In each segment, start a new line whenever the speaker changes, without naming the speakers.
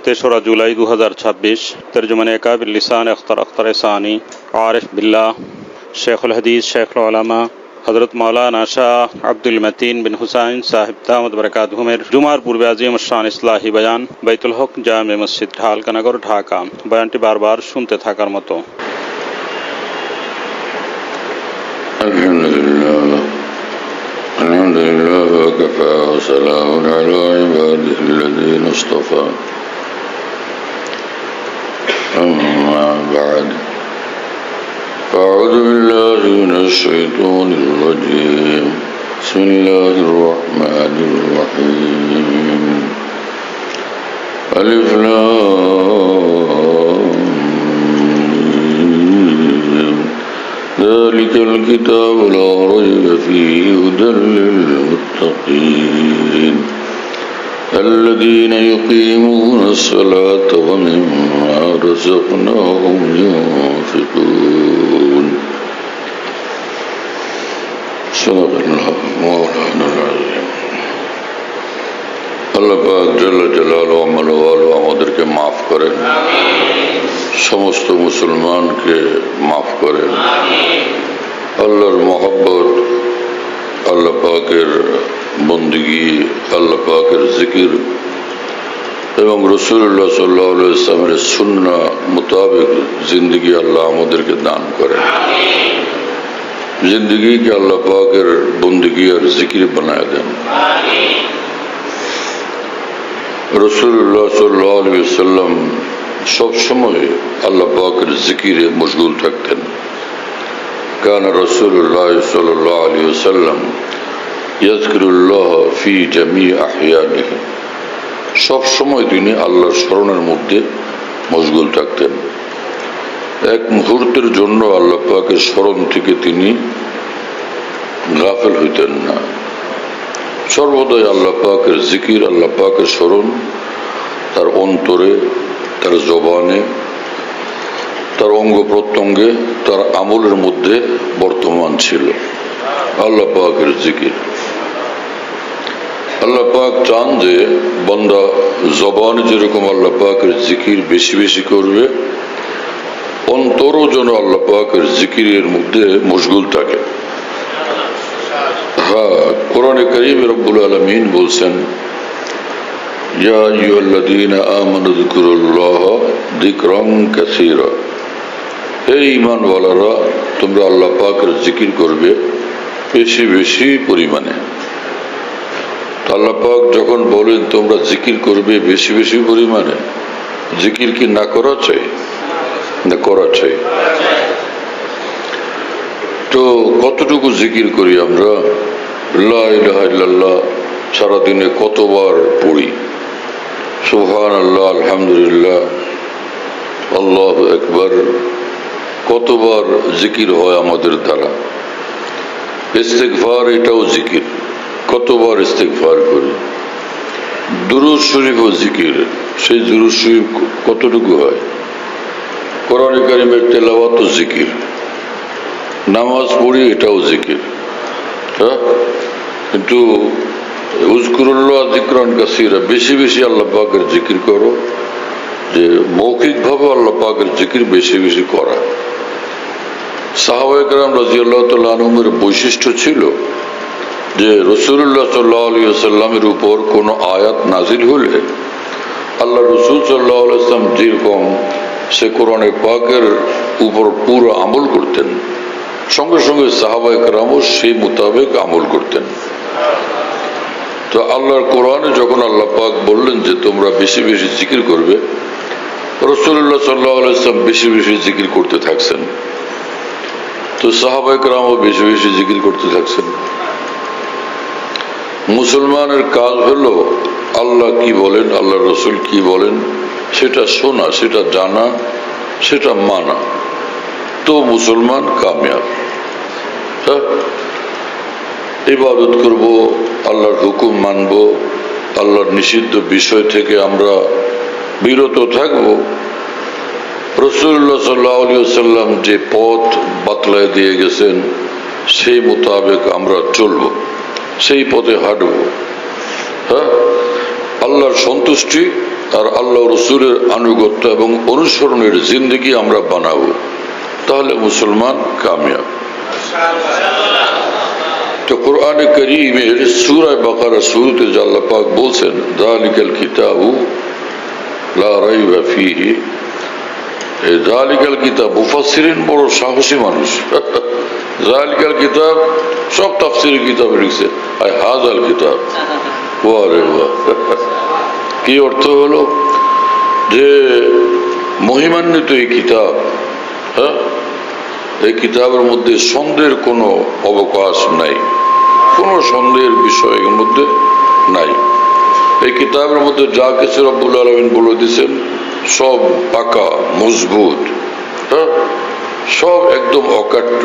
তেসরা জুলাই 2026। তর্জমানে কাবিল লিসান আখতার সানি আরিফ বিল্লাহ শেখুল হাদিস শেখুল উলামা হযরত মাওলানা শাহ আব্দুল মতিন বিন হুসাইন সাহেব দামত বরকাতুহুমের জুমার পূর্বে আজিম শান ইসলাহি বয়ান বাইতুল হক জামে মসজিদ ঢালকানগর ঢাকা। বয়ানটি বারবার শুনতে থাকার মতো।
আলহামদুলিল্লাহ ওয়া কাফা ওয়া সালামুন আলা ইবাদিহিল্লাযীনা ইসতাফা। আম্মা বা'দ। أعوذ بالله من الشيطان الرجيم. بسم الله الرحمن الرحيم. ألف لام ميم. ذلك الكتاب لا ريب فيه هدى للمتقين الذين يقيمون الصلاة ومما رزقناهم ينفقون. صدق الله مولانا العظيم. আল্লাহ পাক জাল্লা জালালুহু আমালওয়ালা আমাদেরকে মাফ করেন, সমস্ত মুসলমানকে মাফ করেন। আল্লাহর মহব্বত, আল্লাহ পাকের বন্দেগী, আল্লাহ পাকের জিকির এবং রাসূলুল্লাহ সাল্লাল্লাহু আলাইহি ওয়াসাল্লামের সুন্নাহ মোতাবেক জিন্দগি আল্লাহ আমাদেরকে দান করেন। জিন্দগিকে আল্লাহ পাকের বন্দেগী আর জিকির বানায় দেন। রাসূলুল্লাহ সাল্লাল্লাহু আলাইহি ওয়াসাল্লাম সব সময় আল্লাহ পাকের জিকিরে মশগুল থাকতেন। কান রাসূলুল্লাহ সাল্লাল্লাহু আলাইহি ওয়াসাল্লাম ইয়াযকুরুল্লাহ ফি জামি আহইয়ানিহি। সব সময় তিনি আল্লাহর স্মরণের মধ্যে মশগুল থাকতেন। এক মুহূর্তের জন্য আল্লাহ পাকের স্মরণ থেকে তিনি গাফেল হইতেন না। সর্বদাই আল্লাহ পাকের জিকির, আল্লাহ পাকের স্মরণ তার অন্তরে, তার জবানে, তার অঙ্গ প্রত্যঙ্গে, তার আমলের মধ্যে বর্তমান ছিল। আল্লাহ পাকের জিকির, আল্লাহ পাক চান যে বান্দা জবানে যেরকম আল্লাহ পাকের জিকির বেশি বেশি করবে, অন্তরও যেন আল্লাহ পাকের জিকিরের মধ্যে মশগুল থাকে। হ্যাঁ, কোরআনে কারীমে রব্বুল আলামিন বলছেন, ইয়া আইয়ুহাল্লাযীনা আমানু যিকুরুল্লাহ যিকরান কাসীরা। হে ঈমানওয়ালারা, তোমরা আল্লাহ পাকের জিকির করবে বেশি বেশি পরিমাণে। আল্লাহ পাক যখন বলেন তোমরা জিকির করবে বেশি বেশি পরিমাণে, জিকির কি না করা চাই? না, করা চাই। তো কতটুকু জিকির করি আমরা? লা ইলাহা ইল্লাল্লাহ সারাদিনে কতবার পড়ি? সুবহানাল্লাহ, আলহামদুলিল্লাহ, আল্লাহু আকবার কতবার জিকির হয় আমাদের দ্বারা? ইস্তিগফার, এটাও জিকির, কতবার ইস্তিগফার করি? দুরূদ শরীফও জিকির, সেই দুরূদ শরীফ কতটুকু হয়? কোরআনে কারীমের তেলাওয়াতও জিকির, নামাজ পড়ি, এটাও জিকির। হ্যাঁ, কিন্তু উযকুরুল্লাহ যিকরান কাসীরা, বেশি বেশি আল্লাহ পাকের জিকির করো, যে মৌখিকভাবে আল্লাহ পাকের জিকির বেশি বেশি করা। সাহাবায়ে কেরাম রাদিয়াল্লাহু তাআলা আনহুমের বৈশিষ্ট্য ছিল যে রাসূলুল্লাহ সাল্লাল্লাহু আলাইহি ওয়াসাল্লামের উপর কোনো আয়াত নাজিল হলে আল্লাহ রাসূল সাল্লাল্লাহু আলাইহি ওয়াসাল্লাম যেরকম সে কোরআনে পাকের উপর পুরো আমল করতেন, সঙ্গে সঙ্গে সাহাবায়ে কেরামও সেই মোতাবেক আমল করতেন। তো আল্লাহর কোরআনে যখন আল্লাহ পাক বললেন যে তোমরা বেশি বেশি জিকির করবে, রাসূলুল্লাহ সাল্লাল্লাহু আলাইহি ওয়াসাল্লাম বেশি বেশি জিকির করতে থাকছেন। তো সাহাবায়ে কেরামও বেশি বেশি জিকির করতে থাকছেন। মুসলমানের কাজ হলো আল্লাহ কি বলেন, আল্লাহ রসুল কি বলেন সেটা শোনা, সেটা জানা, সেটা মানা, তো মুসলমান কামিয়াব। ইবাদত করব, আল্লাহর হুকুম মানব, আল্লাহর নিষিদ্ধ বিষয় থেকে আমরা বিরত থাকব। রাসূলুল্লাহ সাল্লাল্লাহু আলাইহি ওয়াসাল্লাম যে পথ বাতলায় দিয়ে গেছেন সেই মোতাবেক আমরা চলব, সেই পথে হাঁটব। হ্যাঁ, আল্লাহর সন্তুষ্টি আর আল্লাহ রসুলের আনুগত্য এবং অনুসরণের জিন্দগি আমরা বানাবো, তাহলে মুসলমান কামিয়াব। তো কোরআনে কারীমের সূরা বাকারা শুরুতে আল্লাহ পাক বলছেন, যালিকাল কিতাবু লা রাইবা ফীহি। এই যালিকাল কিতাব, মুফাসসিরিন বড় সাহসী মানুষ। যালিকাল কিতাব সব তাফসীরের কিতাবে লিখছে, আর হাযাল কিতাব, ওয়া রে ওয়া। কি অর্থ হলো যে মহিমান্বিত এই কিতাব, হ্যাঁ, এই কিতাবের মধ্যে সন্দেহের কোনো অবকাশ নাই, কোনো সন্দেহের বিষয় এর মধ্যে নাই। এই কিতাবের মধ্যে যা কিছু রব্বুল আলামিন বলে দিয়েছেন সব পাকা মজবুত, হ্যাঁ, সব একদম অকাট্য।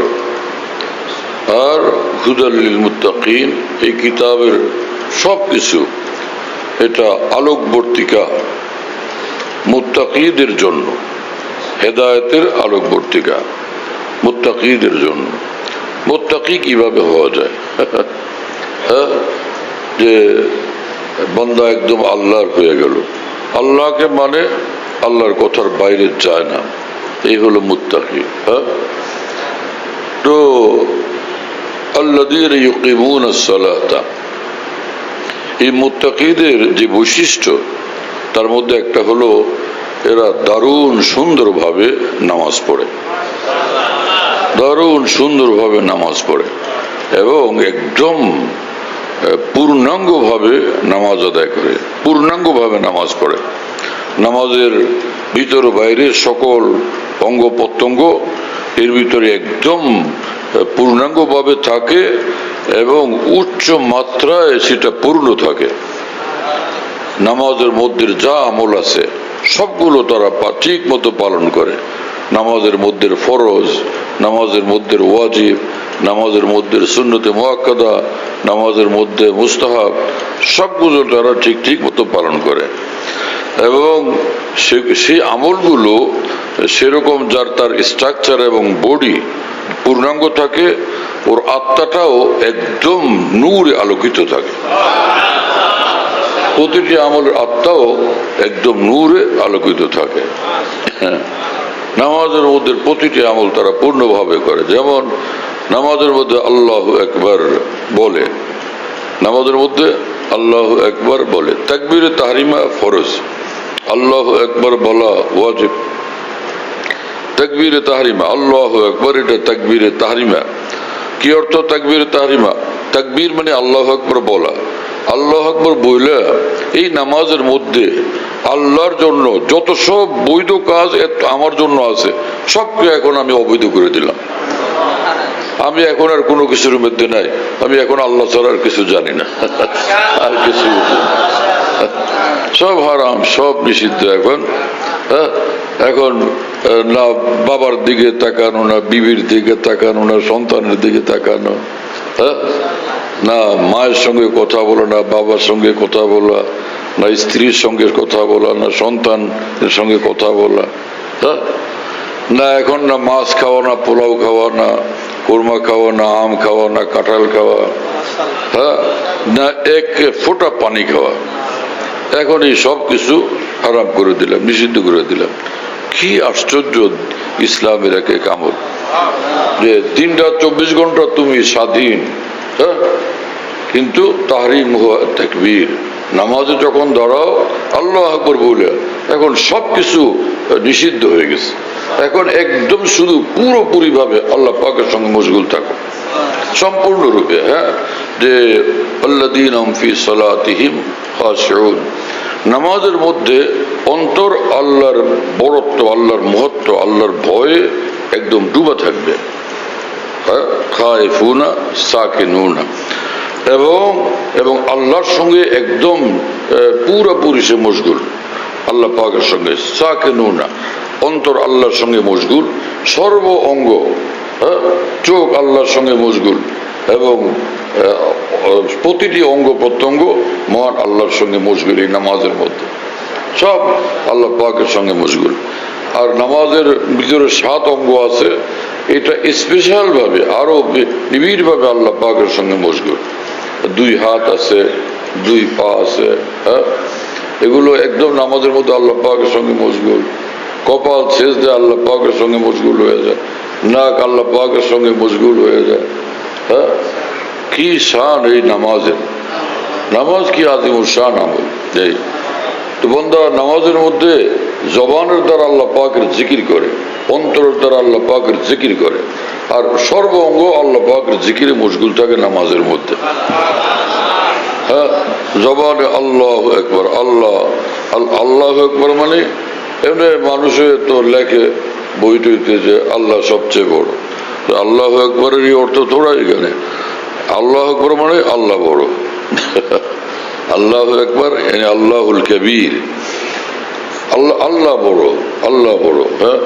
আর হুদাল লিল মুত্তাকিন, এই কিতাবের সব কিছু এটা আলোকবর্তিকা মুত্তাকিদের জন্য, হেদায়েতের আলোকবর্তিকা মুত্তাকিদের জন্য। মুত্তাকি কিভাবে হওয়া যায়? হ্যাঁ, যে বান্দা একদম আল্লাহর হয়ে গেল, আল্লাহকে মানে আল্লাহর কথার বাইরে যায় না, এই হলো মুত্তাকি। হ্যাঁ, তো আল্লাযীনা ইউকিমুনাস সালাতা, এই মুত্তাকিদের যে বৈশিষ্ট্য তার মধ্যে একটা হলো এরা দারুণ সুন্দরভাবে নামাজ পড়ে, দারুণ সুন্দরভাবে নামাজ পড়ে এবং একদম পূর্ণাঙ্গভাবে নামাজ আদায় করে, পূর্ণাঙ্গভাবে নামাজ পড়ে। নামাজের ভিতর বাইরে সকল অঙ্গ প্রত্যঙ্গ এর ভিতরে একদম পূর্ণাঙ্গভাবে থাকে এবং উচ্চ মাত্রায় সেটা পূর্ণ থাকে। নামাজের মধ্যে যা আমল আছে সবগুলো তারা ঠিক মতো পালন করে। নামাজের মধ্যে ফরজ, নামাজের মধ্যে ওয়াজিব, নামাজের মধ্যে সুন্নতে মুআক্কাদা, নামাজের মধ্যে মুস্তাহাব, সবগুলো তারা ঠিক মতো পালন করে। এবং সেই আমলগুলো সেরকম যার তার স্ট্রাকচার এবং বডি পূর্ণাঙ্গ থাকে, ওর আত্মাটাও একদম নূরে আলোকিত থাকে। প্রতিটি আমলের আত্মাও একদম নূরে আলোকিত থাকে। নামাজের মধ্যে প্রতিটি আমল তারা পূর্ণভাবে করে। যেমন নামাজের মধ্যে আল্লাহু আকবার বলে, নামাজের মধ্যে আল্লাহু আকবার বলে। তাকবীরে তাহরিমা ফরজ, আল্লাহু আকবার বলা ওয়াজিব। তাকবীরে তাহরিমা আল্লাহু আকবার, এটা তাকবীরে তাহরিমা। কি অর্থ তাকবীরে তাহরিমা? তাকবীর মানে আল্লাহু আকবার বলা। আল্লাহু আকবার বইলে এই নামাজের মধ্যে আল্লাহর জন্য যত সব বৈধ কাজ আমার জন্য আছে সবকে এখন আমি অবৈধ করে দিলাম। আমি এখন আর কোনো কিছুর মধ্যে নাই, আমি এখন আল্লাহ ছাড়া আর কিছু জানি না, আর কিছু সব হারাম, সব নিষিদ্ধ। এখন এখন না বাবার দিকে তাকানো, না বিবির দিকে তাকানো, না সন্তানের দিকে তাকানো, না মায়ের সঙ্গে কথা বলা, না বাবার সঙ্গে কথা বলা, না স্ত্রীর সঙ্গে কথা বলা, না সন্তানের সঙ্গে কথা বলা, না এখন না মাছ খাওয়া, না পোলাও খাওয়া, না কোরমা খাওয়া, না আম খাওয়া, না কাঁঠাল খাওয়া, হ্যাঁ, না এক ফোঁটা পানি খাওয়া। এখন এই সব কিছু হারাম করে দিলাম, নিষিদ্ধ করে দিলাম। কি আশ্চর্য ইসলামের এক আমল, যে দিনটা 24 ঘন্টা তুমি স্বাধীন, হ্যাঁ, কিন্তু তাহরিম হুয়া তাকবীর, নামাজে যখন দাঁড়াও আল্লাহু আকবার বলে এখন সবকিছু নিষিদ্ধ হয়ে গেছে। এখন একদম শুধু পুরোপুরি ভাবে আল্লাহ পাকের সঙ্গে মশগুল থাকো সম্পূর্ণরূপে। হ্যাঁ, যে আল্লাযীনা হুম ফি সালাতিহিম খাশিউন, নামাজের মধ্যে অন্তর আল্লাহর বড়ত্ব, আল্লাহর মহত্ব, আল্লাহর ভয়ে একদম ডুবা থাকবে। খায়ফুনা সাকিনুনা, এবং আল্লাহর সঙ্গে একদম পুরোপুরি সে মশগুল, আল্লাহ পাকের সঙ্গে। সাকিনুনা, অন্তর আল্লাহর সঙ্গে মশগুল, সর্ব অঙ্গ, চোখ আল্লাহর সঙ্গে মশগুল, এবং প্রতিটি অঙ্গ প্রত্যঙ্গ মহান আল্লাহর সঙ্গে মশগুল। এই নামাজের মধ্যে সব আল্লাহ পাকের সঙ্গে মশগুল। আর নামাজের ভিতরে 7 অঙ্গ আছে, এটা স্পেশাল ভাবে আরো নিবিড় ভাবে আল্লাহ পাকের সঙ্গে মশগুল। 2 হাত আছে, 2 পা আছে, হ্যাঁ, এগুলো একদম নামাজের মধ্যে আল্লাহ পাকের সঙ্গে মশগুল। কপাল সেজদা আল্লাহ পাকের সঙ্গে মশগুল হয়ে যায়, নাক আল্লাহ পাকের সঙ্গে মশগুল হয়ে যায়। হ্যাঁ, কি শান এই নামাজের! নামাজ কি আযীমুশ শান আমল। এই তো বান্দা নামাজের মধ্যে জবানের দ্বারা আল্লাহ পাকের জিকির করে, অন্তরের দ্বারা আল্লাহ পাকের জিকির করে, আর সর্ব অঙ্গ আল্লাহ পাকের জিকিরে মশগুল থাকে নামাজের মধ্যে। হ্যাঁ, জবানে আল্লাহু আকবার, আল্লাহ আল্লাহু আকবার মানে এমনি মানুষে তো লেখে বই টইতে যে আল্লাহ সবচেয়ে বড়। আল্লাহু আকবারের অর্থ থোড়া এখানে। আল্লাহু আকবার মানে আল্লাহ বড়। আল্লাহু আকবার মানে আল্লাহুল কবীর, আল্লাহ আল্লাহ বড়, আল্লাহ বড়। হ্যাঁ,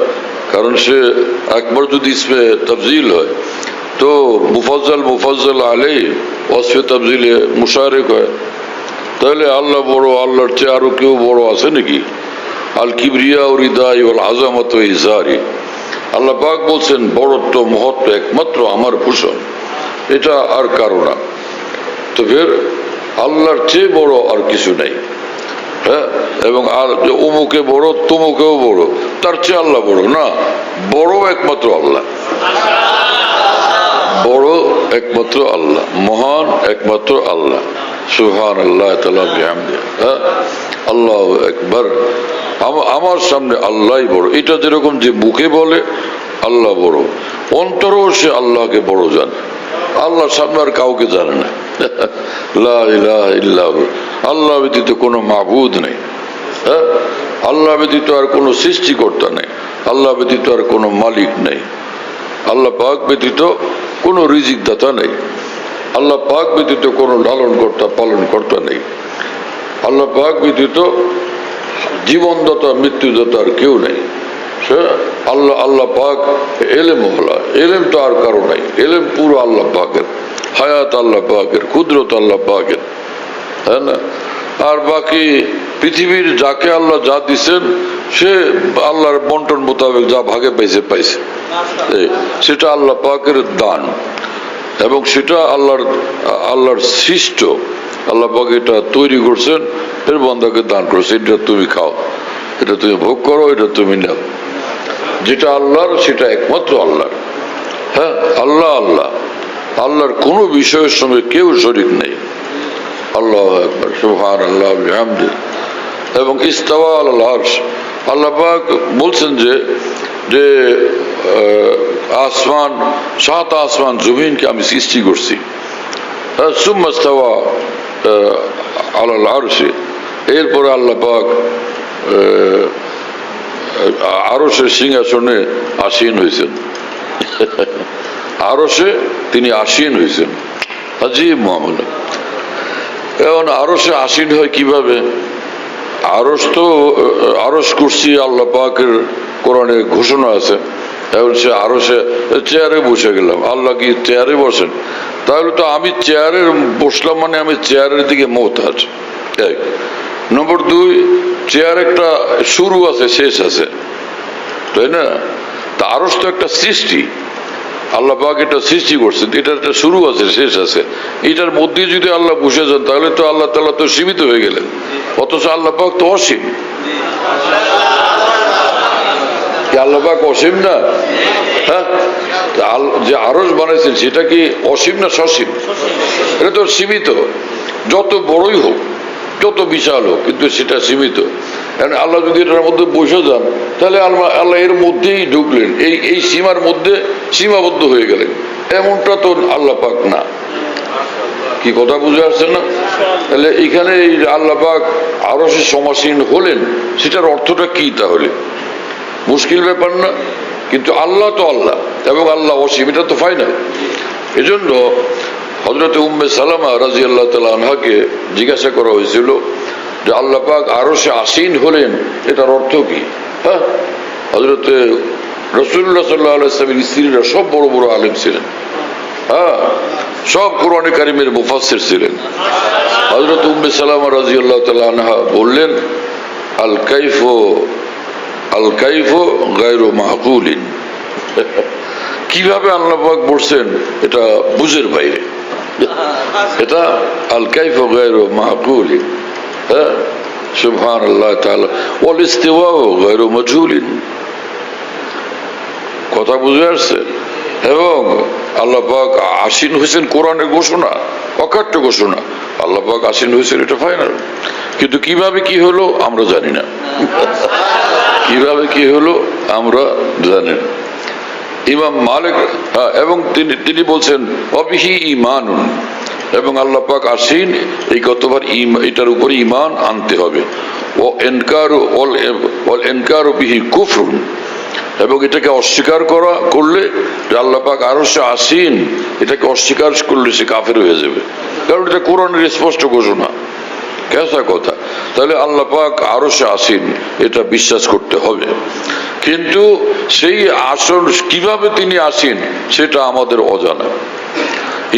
কারণ সে একবার যদি ইসমে তাফজিল হয় তো মুফাজ্জল আলাইহি ওয়াসফে তাফজিলে মুশারিক হয়। তাহলে আল্লাহ বড়, আল্লাহর চেয়ে আরো কেউ বড় আছে নাকি? আল কিবরিয়া ও রিদাই ওয়াল আযামাতু ইজারি, আল্লাহ পাক বলছেন বড়ত্ব মহত্ব একমাত্র আমার ভূষণ, এটা আর কারো না। তো ফের আল্লাহর চেয়ে বড় আর কিছু নাই। হ্যাঁ, এবং আর অমুকে বড় তমুকেও বড়, তার চেয়ে আল্লাহ বড় না, বড় একমাত্র আল্লাহ, বড় একমাত্র আল্লাহ, মহান একমাত্র আল্লাহ। সুবহানাল্লাহ তাআলা বিহামদিহি। হ্যাঁ, আল্লাহু আকবার, আমার সামনে আল্লাহই বড়। এটা যেরকম যে মুখে বলে আল্লাহ বড়, অন্তরেও সে আল্লাহকে বড় জানে। আল্লাহর সামনে আর কাউকে জানে না। লা ইলাহা ইল্লাহু, আল্লাহ ব্যতীত কোনো মাবুদ নেই। হ্যাঁ, আল্লাহ ব্যতীত আর কোনো সৃষ্টিকর্তা নেই, আল্লাহ ব্যতীত আর কোনো মালিক নেই, আল্লাহ পাক ব্যতীত কোনো রিজিক দাতা নেই, আল্লাহ পাক ব্যতীত কোনো লালন কর্তা পালন কর্তা নেই, আল্লাহ পাক ব্যতীত জীবনদাতা মৃত্যুদাতার কেউ নেই। আল্লাহ আল্লাহ পাক এলেম হলা, এলেম তো আর কারো নাই, এলেম পুরো আল্লাহ পাকের, হায়াত আল্লাহ পাকের, কুদরত আল্লাহ পাকের। হ্যাঁ না, আর বাকি পৃথিবীর যাকে আল্লাহ যা দিচ্ছেন সে আল্লাহর বন্টন মোতাবেক যা ভাগে পাইছে পাইছে, সেটা আল্লাহ পাকের দান, এবং সেটা আল্লাহর সৃষ্ট। আল্লাহ পাক এটা তৈরি করছেন, এর বান্দাকে দান করছে, এটা তুমি খাও, এটা তুমি ভোগ করো, এটা তুমি নাও। যেটা আল্লাহর সেটা একমাত্র আল্লাহর। হ্যাঁ, আল্লাহ আল্লাহ, আল্লাহর কোনো বিষয়ের সঙ্গে কেউ শরীক নেই। আল্লাহু আকবার, সুবহানাল্লাহ বিহামদিহি। এবং ইস্তাওয়া আলাল আরশ, আল্লাহ পাক বলছেন যে আসমান, সাত আসমান জমিনকে আমি সৃষ্টি করছি। সুম্মা ইস্তাওয়া আলাল আরশ, এরপরে আল্লাহ পাক আরশের সিংহাসনে আসীন হয়েছেন। আরশে তিনি আসীন হয়েছেন, আজীব মামলা। এখন আরশে আসীন হয় কিভাবে? আরশ কুরসি আল্লাহ পাকের কোরআনে ঘোষণা আছে। এখন সে আরশে চেয়ারে বসে গেলাম, আল্লাহ কি চেয়ারে বসেন? তাহলে তো আমি চেয়ারে বসলাম মানে আমি চেয়ারের দিকে মুহতাজ। এক নম্বর দুই, চেয়ার একটা শুরু আছে শেষ আছে, তাই না? তা আরশ তো একটা সৃষ্টি, আল্লাহ পাক এটা সৃষ্টি করছেন, এটার একটা শুরু আছে শেষ আছে। এটার মধ্যে যদি আল্লাহ বসে যান তাহলে তো আল্লাহ তাআলা তো সীমিত হয়ে গেলেন, অথচ আল্লাহ পাক তো অসীম। আল্লাহ পাক অসীম না? হ্যাঁ, যে আরশ বানাইছেন সেটা কি অসীম না সসীম? এটা তো সীমিত, যত বড়ই হোক, যত বিশাল হোক, কিন্তু সেটা সীমিত। আল্লাহ যদি এটার মধ্যে বসে যান তাহলে আল্লাহ এর মধ্যেই ঢুকলেন, এই সীমার মধ্যে সীমাবদ্ধ হয়ে গেলেন, এমনটা তো আল্লাহ পাক না। কি কথা বুঝে আসছে না? তাহলে এখানে আল্লাহ পাক আরশে সমাসীন হলেন, সেটার অর্থটা কি? তাহলে মুশকিল ব্যাপার না? কিন্তু আল্লাহ তো আল্লাহ, এবং আল্লাহ অসীম, এটা তো ফাইনাল। এজন্য হযরত উম্মে সালামা রাদিয়াল্লাহু তাআলা আনহাকে জিজ্ঞাসা করা হয়েছিল যে আল্লাহ পাক আরশে আসীন হলেন, এটার অর্থ কি? হ্যাঁ, হযরত রাসূলুল্লাহ সাল্লাল্লাহু আলাইহি ওয়াসাল্লামের স্ত্রীরা সব বড় বড় আলেম ছিলেন। হ্যাঁ, সব কোরআনে কারিমের মুফাসসির ছিলেন। হযরত উম্মে সালামা রাদিয়াল্লাহু তাআলা আনহা বললেন, আল কাইফু গায়রু মাকুলিন, কিভাবে আল্লাহ পাক বলছেন এটা বুঝের বাইরে। এটা আল কাইফু গায়রু মাকুলিন। হ্যাঁ, সুবহানাল্লাহ তাআলা ওয়াল ইস্তিওয়াউ গায়রু মাজহুলিন। কথা বুঝে আসছে? এবং আল্লাহ পাক আসীন হয়েছেন, কোরআনের ঘোষণা, অকাট্য ঘোষণা, আল্লাহ পাক আসীন হয়েছেন, এটা ফাইনাল। কিন্তু কিভাবে কি হলো আমরা জানি না, কিভাবে কি হলো আমরা জানি না। ইমাম মালিক এবং তিনি বলছেন অবিহি ঈমানুন, এবং আল্লাহ পাক আসীন এই কতবার এটার উপরে ঈমান আনতে হবে। ও ইনকারু ওয়াল ইনকারু বিহি কুফরুন, এবং এটাকে অস্বীকার করলে যে আল্লাহ পাক আরশে আসীন, এটাকে অস্বীকার করলে সে কাফের হয়ে যাবে, কারণ এটা কোরআনের স্পষ্ট ঘোষণা, কেসা কথা। তাহলে আল্লাহ পাক আরশে আসীন এটা বিশ্বাস করতে হবে, কিন্তু সেই আসন কিভাবে তিনি আসীন সেটা আমাদের অজানা।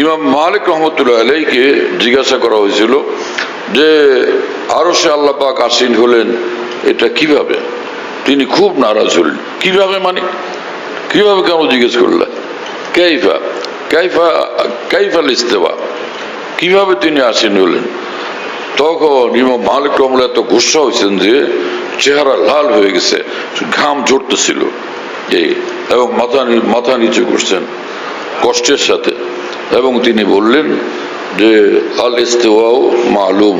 ইমাম মালিক রহমতুল্লাহ আলাইহিকে জিজ্ঞাসা করা হয়েছিল যে আরশে আল্লাহ পাক আসীন হলেন এটা কিভাবে, তিনি খুব নারাজ হলেন। কিভাবে মানে কিভাবে, কেন জিজ্ঞেস করলেন? কাইফা কাইফা কাইফাল ইস্তেওয়া, কিভাবে তিনি আসীন হলেন? তখন ইমাম মালিক রহমতুল্লাহ এত গুসা হয়েছেন যে চেহারা লাল হয়ে গেছে, ঘাম ঝরতেছিল এই, এবং মাথা নিচু করছেন কষ্টের সাথে, এবং তিনি বললেন যে আল ইস্তিওয়াউ মালুম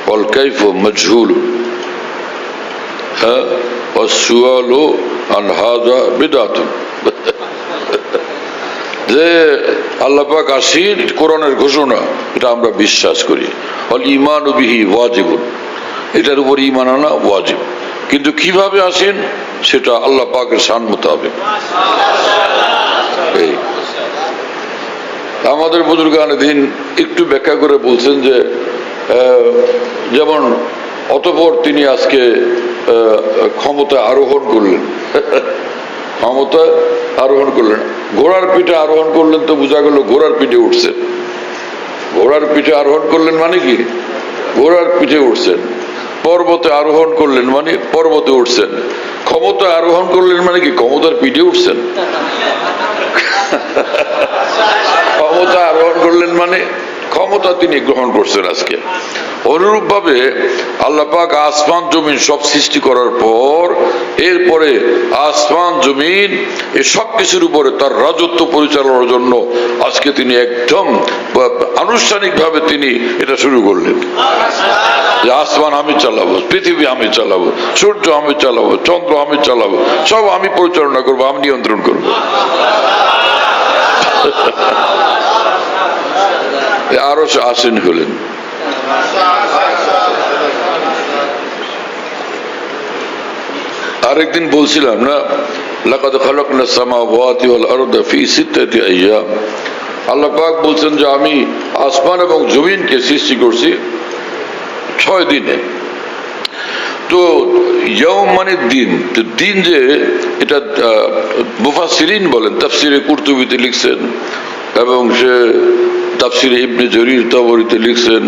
ওয়াল কাইফু মাজহুল, হ্যাঁ, ওয়াসসুআলু আন হাযা বিদআতুন। যে আল্লাহ পাক আসীন কোরআনের ঘোষণা, এটা আমরা বিশ্বাস করি। ওয়াল ঈমানু বিহি ওয়াজিবুন, এটার উপর ঈমান আনা ওয়াজিব, কিন্তু কিভাবে আসেন সেটা আল্লাহ পাকের শান মোতাবেক। এই আমাদের বুজুর্গানে দিন একটু ব্যাখ্যা করে বলছেন যে যেমন অতঃপর তিনি আজকে ক্ষমতা আরোহণ করলেন, ক্ষমতা আরোহণ করলেন, ঘোড়ার পিঠে আরোহণ করলেন, তো বোঝা গেল ঘোড়ার পিঠে উঠছেন। ঘোড়ার পিঠে আরোহণ করলেন মানে কি, ঘোড়ার পিঠে উঠছেন। পর্বতে আরোহণ করলেন মানে পর্বতে উঠছেন। ক্ষমতা আরোহণ করলেন মানে কি, ক্ষমতার পিঠে উঠছেন। ক্ষমতা আরোহণ করলেন মানে ক্ষমতা তিনি গ্রহণ করছেন আজকে। অনুরূপ ভাবে আল্লাহ পাক আসমান জমিন সব সৃষ্টি করার পর এরপরে আসমান জমিন এই সব কিছুর উপরে তার রাজত্ব পরিচালনার জন্য আজকে তিনি একদম আনুষ্ঠানিক ভাবে তিনি এটা শুরু করলেন যে আসমান আমি চালাবো, পৃথিবী আমি চালাবো, সূর্য আমি চালাবো, চন্দ্র আমি চালাবো, সব আমি পরিচালনা করবো, আমি নিয়ন্ত্রণ করবো। আরো আসীন হলেন। আরেকদিন বলছিলাম না, লাকাদ খালাকনাস সামাওয়াতি ওয়াল আরদা ফি সিত্তাতি আইয়াম, আল্লাহ পাক বলছেন যে আমি আসমান এবং জমিনকে সৃষ্টি করছি 6 দিনে। তো ইয়াউম মানে দিন, তো দিন যে এটা মুফাসসিরিন বলেন, তাফসিরে কুরতুবিতে লিখছেন, এবং সে তাফসিরে ইবনে জরির তাবরিতে লিখছেন,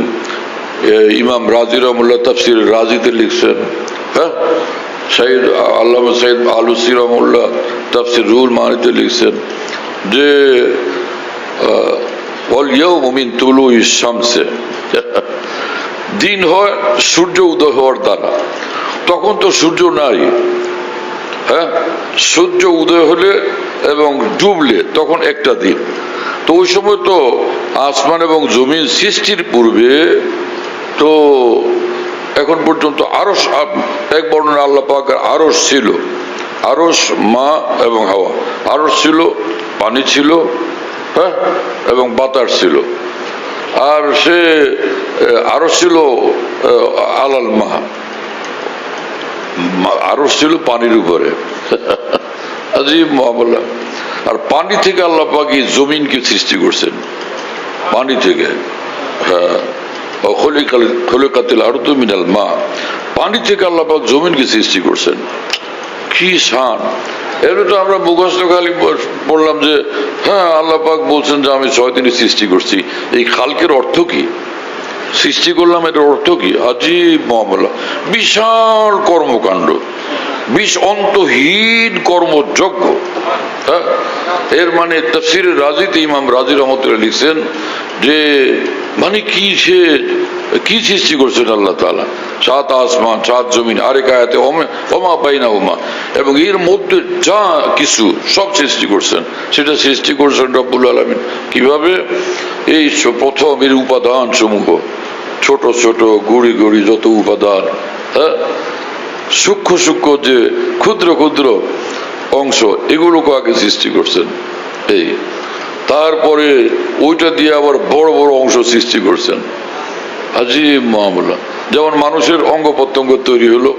ইমাম রাজি রহমুল্লাহ তাফসিরে রাজিতে লিখছেন, হ্যাঁ, সাইদ আল্লামা সাইদ আলুসি রহমুল্লাহ তাফসির রুহুল মানিতে লিখছেন যে ওয়াল ইয়াউমু মিন তুলুইশ শামসে, দিন হয় সূর্য উদয় হওয়ার দ্বারা। তখন তো সূর্য নাই, হ্যাঁ, সূর্য উদয় হলে এবং ডুবলে তখন একটা দিন। তো ওই সময় তো আসমান এবং জমিন সৃষ্টির পূর্বে তো এখন পর্যন্ত আরশ, এক বর্ণনা আল্লাহ পাকের আরশ ছিল, আরশ মা এবং হাওয়া, আরশ ছিল, পানি ছিল, হ্যাঁ, এবং বাতাস ছিল, আর সে আরশ ছিল আলাল মা, আরশ ছিল পানির উপরে। আজীব মামলা। আর পানি থেকে আল্লাহ পাক জমিনকে সৃষ্টি করছেন, পানি থেকে, হ্যাঁ, খলিকাতিল আরদু মিনাল মা, পানি থেকে আল্লাহ পাক জমিনকে সৃষ্টি করছেন। কি শান! এর তো আমরা মুখস্থ খালি বললাম যে হ্যাঁ আল্লাহ পাক বলছেন যে আমি 6 দিনে সৃষ্টি করছি। এই খালকের অর্থ কি? সৃষ্টি করলাম, এটার অর্থ কি? আজীব মামলা, বিশাল কর্মকাণ্ড, অন্তহীন কর্মযজ্ঞ। হ্যাঁ, এর মানে তাফসিরে রাজিতে ইমাম রাজি রহমতুল্লাহ লিখছেন যে মানে কি, সে কি সৃষ্টি করছেন আল্লাহ তাআলা। সাত আসমান, সাত জমিন, আরেক আয়াতে ওমা বাইনাহুমা, এবং এর মধ্যে যা কিছু সব সৃষ্টি করছেন, সেটা সৃষ্টি করছেন রব্বুল আলামিন। কিভাবে? এই প্রথম এর উপাদান সমূহ, ছোট ছোট গুড়ি গুড়ি যত উপাদান, হ্যাঁ, সূক্ষ্ম সূক্ষ্ম যে ক্ষুদ্র ক্ষুদ্র অংশ, এগুলোকে আগে সৃষ্টি করছেন। এই তারপরে ওইটা দিয়ে আবার বড় বড় অংশ সৃষ্টি করছেন। আজিব মামলা। যেমন মানুষের অঙ্গ প্রত্যঙ্গ তৈরি হলো,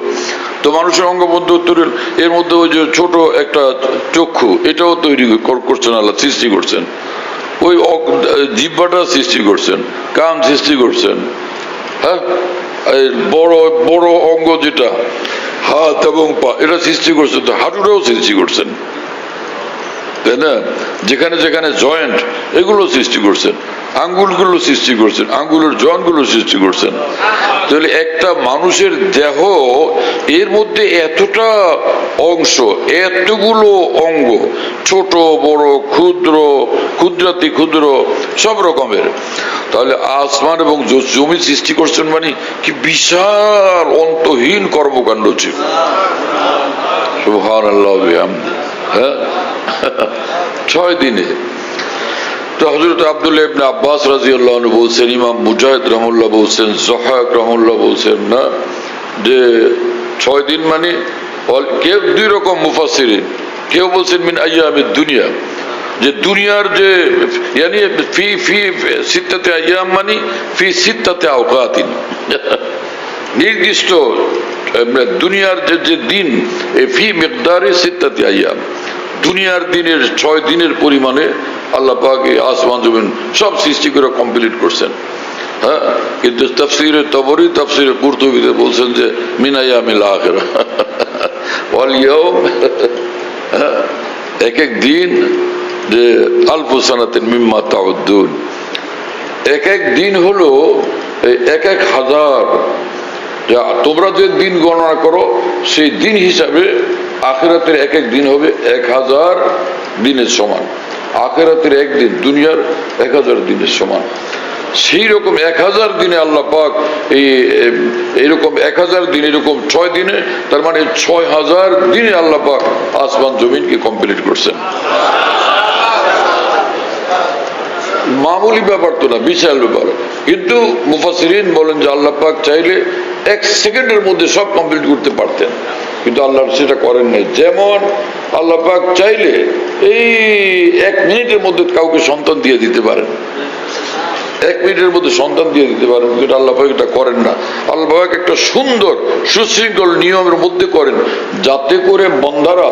তো মানুষের অঙ্গ প্রত্যঙ্গ তৈরি হলো, এর মধ্যে ওই যে ছোট একটা চক্ষু, এটাও তৈরি করছেন আল্লাহ, সৃষ্টি করছেন। ওই জিহ্বাটা সৃষ্টি করছেন, কান সৃষ্টি করছেন, হ্যাঁ, বড় বড় অঙ্গ যেটা হাত এবং পা, এটা সৃষ্টি করছেন। তো হাঁটুটাও সৃষ্টি করছেন, তাই না? যেখানে যেখানে জয়েন্ট, এগুলো সৃষ্টি করছেন। আঙ্গুলগুলো সৃষ্টি করছেন, আঙ্গুলের জয়েন্টগুলো সৃষ্টি করছেন। তাহলে একটা মানুষের দেহ, এর মধ্যে এতটা অংশ, এতগুলো অঙ্গ, ছোট বড় ক্ষুদ্র ক্ষুদ্রাতি ক্ষুদ্র সব রকমের। তাহলে আসমান এবং জমি সৃষ্টি করছেন মানে কি বিশাল অন্তহীন কর্মকাণ্ড ছিল। সুবহানাল্লাহ ওয়া বিহামদিহি। হ্যাঁ, 6 দিনে। তো হযরত আব্দুল্লাহ ইবনে আব্বাস রাদিয়াল্লাহু আনহু বলছেন, ইমাম মুজাহিদ রাহমাহুল্লাহ বলছেন, যাহাক রাহমাহুল্লাহ বলছেন না যে 6 দিন মানে, কেউ 2 রকম মুফাসসিরিন, কেউ বলছেন মিন আইয়ামিদ দুনিয়া, যে দুনিয়ার যে ইয়ানি ফি ফি সিত্তাতে আইয়াম মানে ফি সিত্তাতে আওকাতিন, নির্দিষ্ট দুনিয়ার যে দিন, ফি মিকদারি সিত্তাতে আইয়াম, দুনিয়ার দিনের 6 দিনের পরিমাণে আল্লাহ পাক আসমান জমিন সব সৃষ্টি করে কমপ্লিট করছেন। হ্যাঁ, কিন্তু তাফসীরে তাবরী, তাফসীরে কুরতুবীতে বলছেন যে মিন আইয়ামিল আখিরা ওয়াল ইয়াউম, এক এক দিন যে আলফু সানাতিন মিম্মা তাউদ্দুন, এক এক দিন হলো 1000, যা তোমরা যে দিন গণনা করো সেই দিন হিসাবে আখিরাতের এক এক দিন হবে 1000 দিনের সমান। আখিরাতের একদিন দুনিয়ার 1000 দিনের সমান। সেই রকম 1000 দিনে আল্লাহ পাক এইরকম 1000 দিন, এরকম 6 দিনে, তার মানে 6000 দিনে আল্লাহ পাক আসমান জমিনকে কমপ্লিট করছেন। মামুলি ব্যাপার তো না, বিশাল ব্যাপার। কিন্তু মুফাসসিরিন বলেন যে আল্লাহ পাক চাইলে 1 সেকেন্ডের মধ্যে সব কমপ্লিট করতে পারতেন, কিন্তু আল্লাহ সেটা করেন নাই। যেমন আল্লাহ পাক চাইলে এই 1 মিনিটের মধ্যে কাউকে সন্তান দিয়ে দিতে পারেন, 1 মিনিটের মধ্যে সন্তান দিয়ে দিতে পারেন, কিন্তু আল্লাহ পাক এটা করেন না। আল্লাহ পাক একটা সুন্দর সুশৃঙ্খল নিয়মের মধ্যে করেন, যাতে করে বান্দারা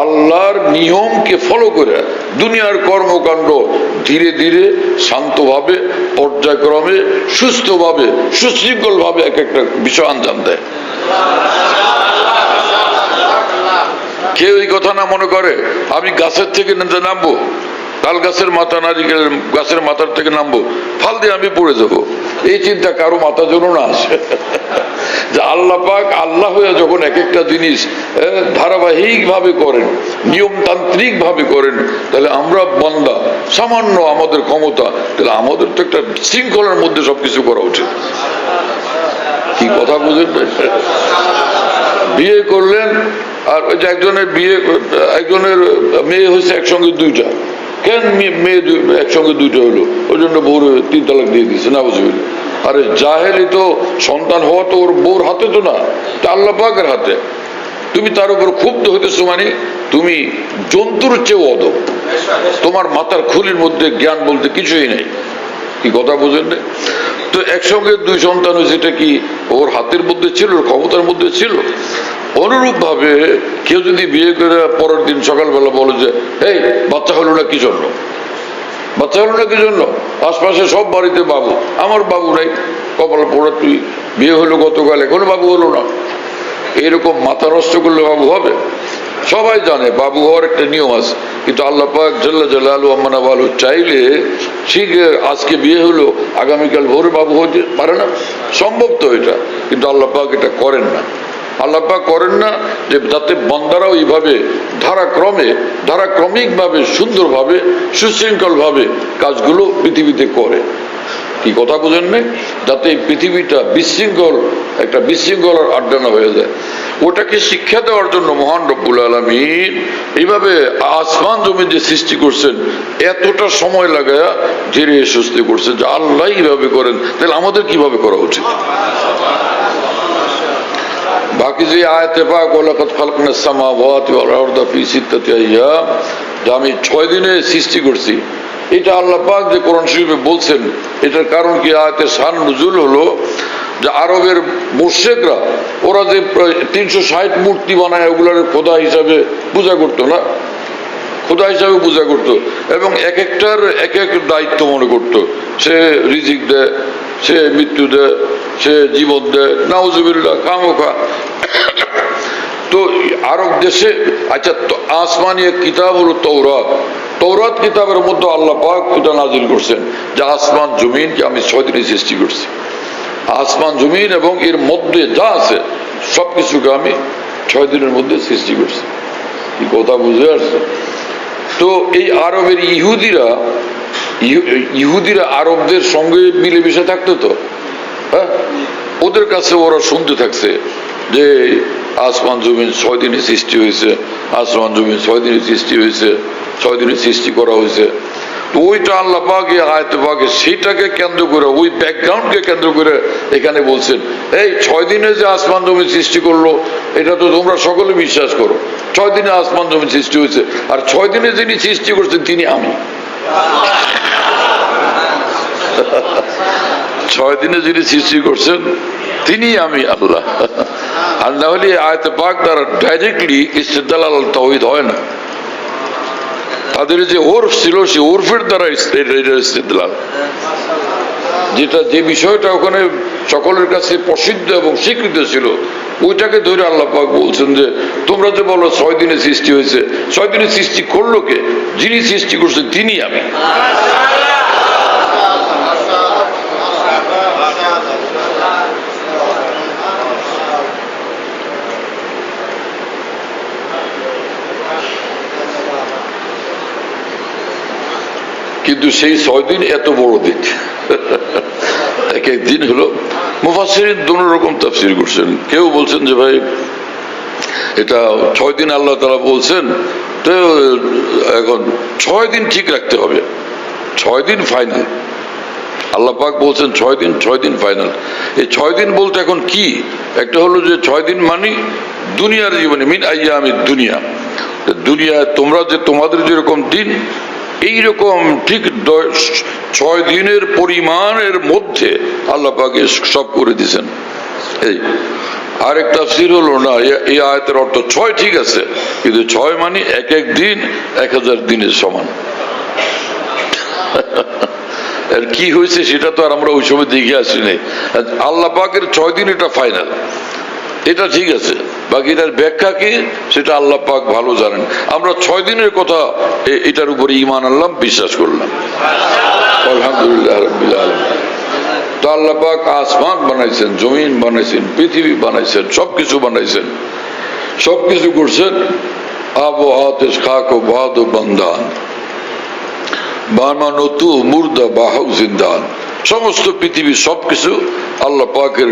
আল্লাহর নিয়মকে ফলো করে দুনিয়ার কর্মকাণ্ড ধীরে ধীরে শান্তভাবে পর্যায়ক্রমে সুস্থভাবে সুশৃঙ্খলভাবে এক একটা বিষয় আঞ্জাম দেয়। কেউ এই কথা না মনে করে আমি গাছের থেকে নামবো, তাল গাছের মাথা, নারিকেল গাছের মাথার থেকে নামবো, ফাল দিয়ে আমি পড়ে যাবো, এই চিন্তা কারো মাথা যেন না আসে। যে আল্লাহ পাক আল্লাহ হয়ে যখন এক একটা জিনিস ধারাবাহিক ভাবে করেন, নিয়মতান্ত্রিক ভাবে করেন, তাহলে আমরা বান্দা, সামান্য আমাদের ক্ষমতা, তাহলে আমাদের তো একটা শৃঙ্খলার মধ্যে সবকিছু করা উচিত। কি কথা বুঝেন? বিয়ে করলেন, আর একজনের মেয়ে হয়েছে একসঙ্গে 2টা, কেন মেয়ে একসঙ্গে 2টা হলো? ওই জন্য বউর 3 তালাক দিয়ে দিচ্ছে না, বুঝবেন? আরে জাহেলি তো সন্তান হওয়া তো ওর বউর হাতে তো না, তা আল্লাহ পাকের হাতে। তুমি তার উপর ক্ষুব্ধ হইতেছো মানে তুমি জন্তুর চেয়েও অদব, তোমার মাথার খুলির মধ্যে জ্ঞান বলতে কিছুই নেই। কি কথা বুঝেন? তো একসঙ্গে 2 সন্তান হয়েছে, এটা কি ওর হাতের মধ্যে ছিল, ক্ষমতার মধ্যে ছিল? অনুরূপ ভাবে কেউ যদি বিয়ে করে পরের দিন সকালবেলা বলে যে এই বাচ্চা হলো না কি জন্য, বাচ্চা হলো না কি জন্য, আশপাশে সব বাড়িতে বাবু, আমার বাবু নাই, কপালে পড়া, তুই বিয়ে হলো গতকাল, এখনো বাবু হলো না, এরকম মাথা নষ্ট করলে বাবু হবে? সবাই জানে বাবু হওয়ার একটা নিয়ম আছে, কিন্তু আল্লাহ পাক জাল্লা জালালু আম্মানা ওয়ালু চাইলে ঠিক আজকে বিয়ে হলো আগামীকাল ভোরে বাবু হতে পারে না, সম্ভব তো এটা, কিন্তু আল্লাহ পাক এটা করেন না। আল্লাহ পাক করেন না যে যাতে বান্দারা ওইভাবে ধারাক্রমিক ভাবে সুন্দরভাবে সুশৃঙ্খল ভাবে কাজগুলো পৃথিবীতে করে। কি কথা বুঝেন না? যাতে এই পৃথিবীটা বিশৃঙ্খল, একটা বিশৃঙ্খলার আড্ডা না হয়ে যায়, ওটাকে শিক্ষা দেওয়ার জন্য মহান রব্বুল আলামিন এইভাবে আসমান জমি যে সৃষ্টি করছেন, এতটা সময় লাগায়া ধীরে সুস্থে করছেন যে আল্লাহ এইভাবে করেন, তাহলে আমাদের কিভাবে করা উচিত? বাকি যে আয়াতে পাক ওয়ালাকাদ খালাকনাস সামাওয়াতি ওয়াল আরদা ফি সিত্তাতি আইয়াম, যে আমি 6 দিনে সৃষ্টি করছি, এটা আল্লাহ পাক যে কোরআন শরীফে বলছেন, এটার কারণ কি? আয়াতে শান নুজুল হলো যে আরবের মুশরিকরা ওরা যে 360 মূর্তি বানায় ওগুলার খোদা হিসাবে পূজা করতো না, খোদা হিসাবে পূজা করতো, এবং এক একটার এক এক দায়িত্ব মনে করতো। সে রিজিক দেয়, সে মৃত্যু দেয়, সে জীবন দেয়, নাউজুবিল্লাহ, খামোখা। তো আরব দেশে, আচ্ছা, আসমানি এক কিতাব হলো তৌরাত। তৌরাত কিতাবের মধ্যে আল্লাহ পাক এটা নাজিল করছেন যে আসমান জমিনকে আমি 6 দিনে সৃষ্টি করছি। আসমান জমিন এবং এর মধ্যে যা আছে সবকিছুকে আমি 6 দিনের মধ্যে সৃষ্টি করছি। কি কথা বুঝে আসছে? তো এই আরবের ইহুদিরা আরবদের সঙ্গে মিলেমিশে থাকতো তো, হ্যাঁ, ওদের কাছে ওরা শুনতে থাকছে যে আসমান জমিন 6 দিনে সৃষ্টি হয়েছে, আসমান জমিন 6 দিনে সৃষ্টি হয়েছে, 6 দিনে সৃষ্টি করা হয়েছে। তো ওইটা আল্লাহ পাক আয়াতে পাকে সেটাকে কেন্দ্র করে, ওই ব্যাকগ্রাউন্ডকে কেন্দ্র করে এখানে বলছেন, এই 6 দিনে যে আসমান জমিন সৃষ্টি করলো এটা তো তোমরা সকলে বিশ্বাস করো। 6 দিনে আসমান জমিন সৃষ্টি হয়েছে, আর 6 দিনে যিনি সৃষ্টি করছেন তিনি আমি। 6 দিনে যিনি সৃষ্টি করছেন তিনি আমি আল্লাহ। আর না হলে আয়াতে পাক দ্বারা ডাইরেক্টলি ইস্তেদলাল তাওহীদ হয় না। তাদের যে ওরফ ছিল, সে ওরফের দ্বারা ইস্তেদলাল, যেটা যে বিষয়টা ওখানে সকলের কাছে প্রসিদ্ধ এবং স্বীকৃত ছিল, ওইটাকে ধরে আল্লাহ পাক বলছেন যে তোমরা যে বলো 6 দিনে সৃষ্টি হয়েছে, 6 দিনে সৃষ্টি করলো কে? যিনি সৃষ্টি করছেন তিনি আমি। কিন্তু সেই 6 দিন এত বড় দিন, এক এক দিন হলো। মুফাসসিরিন দুই রকম তাফসীর করছেন। কেউ বলছেন যে ভাই এটা 6 দিন আল্লাহ তাআলা বলছেন, তো এখন 6 দিন ঠিক রাখতে হবে, 6 দিন ফাইনাল। আল্লাহ পাক বলছেন 6 দিন, 6 দিন ফাইনাল। এই 6 দিন বলতে এখন কি? একটা হলো যে 6 দিন মানে দুনিয়ার জীবনে, মিন আইয়ামিদ দুনিয়া, দুনিয়ায় তোমরা যে তোমাদের যেরকম দিন এইরকম ঠিক 6 দিনের পরিমাণের মধ্যে আল্লাহ পাক সব করে দিয়েছেন। এই আরেক তাফসীর হলো না, এই আয়াতের অর্থ 6 ঠিক আছে, কিন্তু 6 মানে এক এক দিন 1000 দিনের সমান। আর কি হয়েছে সেটা তো আর আমরা ওই সময় দেখে আসি নাই। আল্লাহ পাকের 6 দিন এটা ফাইনাল, এটা ঠিক আছে। বাকি এটার ব্যাখ্যা কি সেটা আল্লাহ পাক ভালো জানেন। আমরা 6 দিনের কথা এটার উপরে ঈমান আনলাম, বিশ্বাস করলাম, আলহামদুলিল্লাহ রাব্বিল আলামিন। তো আল্লাহ পাক আসমান বানাইছেন, জমিন বানাইছেন, পৃথিবী বানাইছেন, সবকিছু বানাইছেন, সবকিছু করছেন। আবু আতিশ খাক ও বাদ ও বন্দান বানানতু মুর্দা বাহু জিন্দান, সমস্ত পৃথিবী সবকিছু আল্লাহ পাকের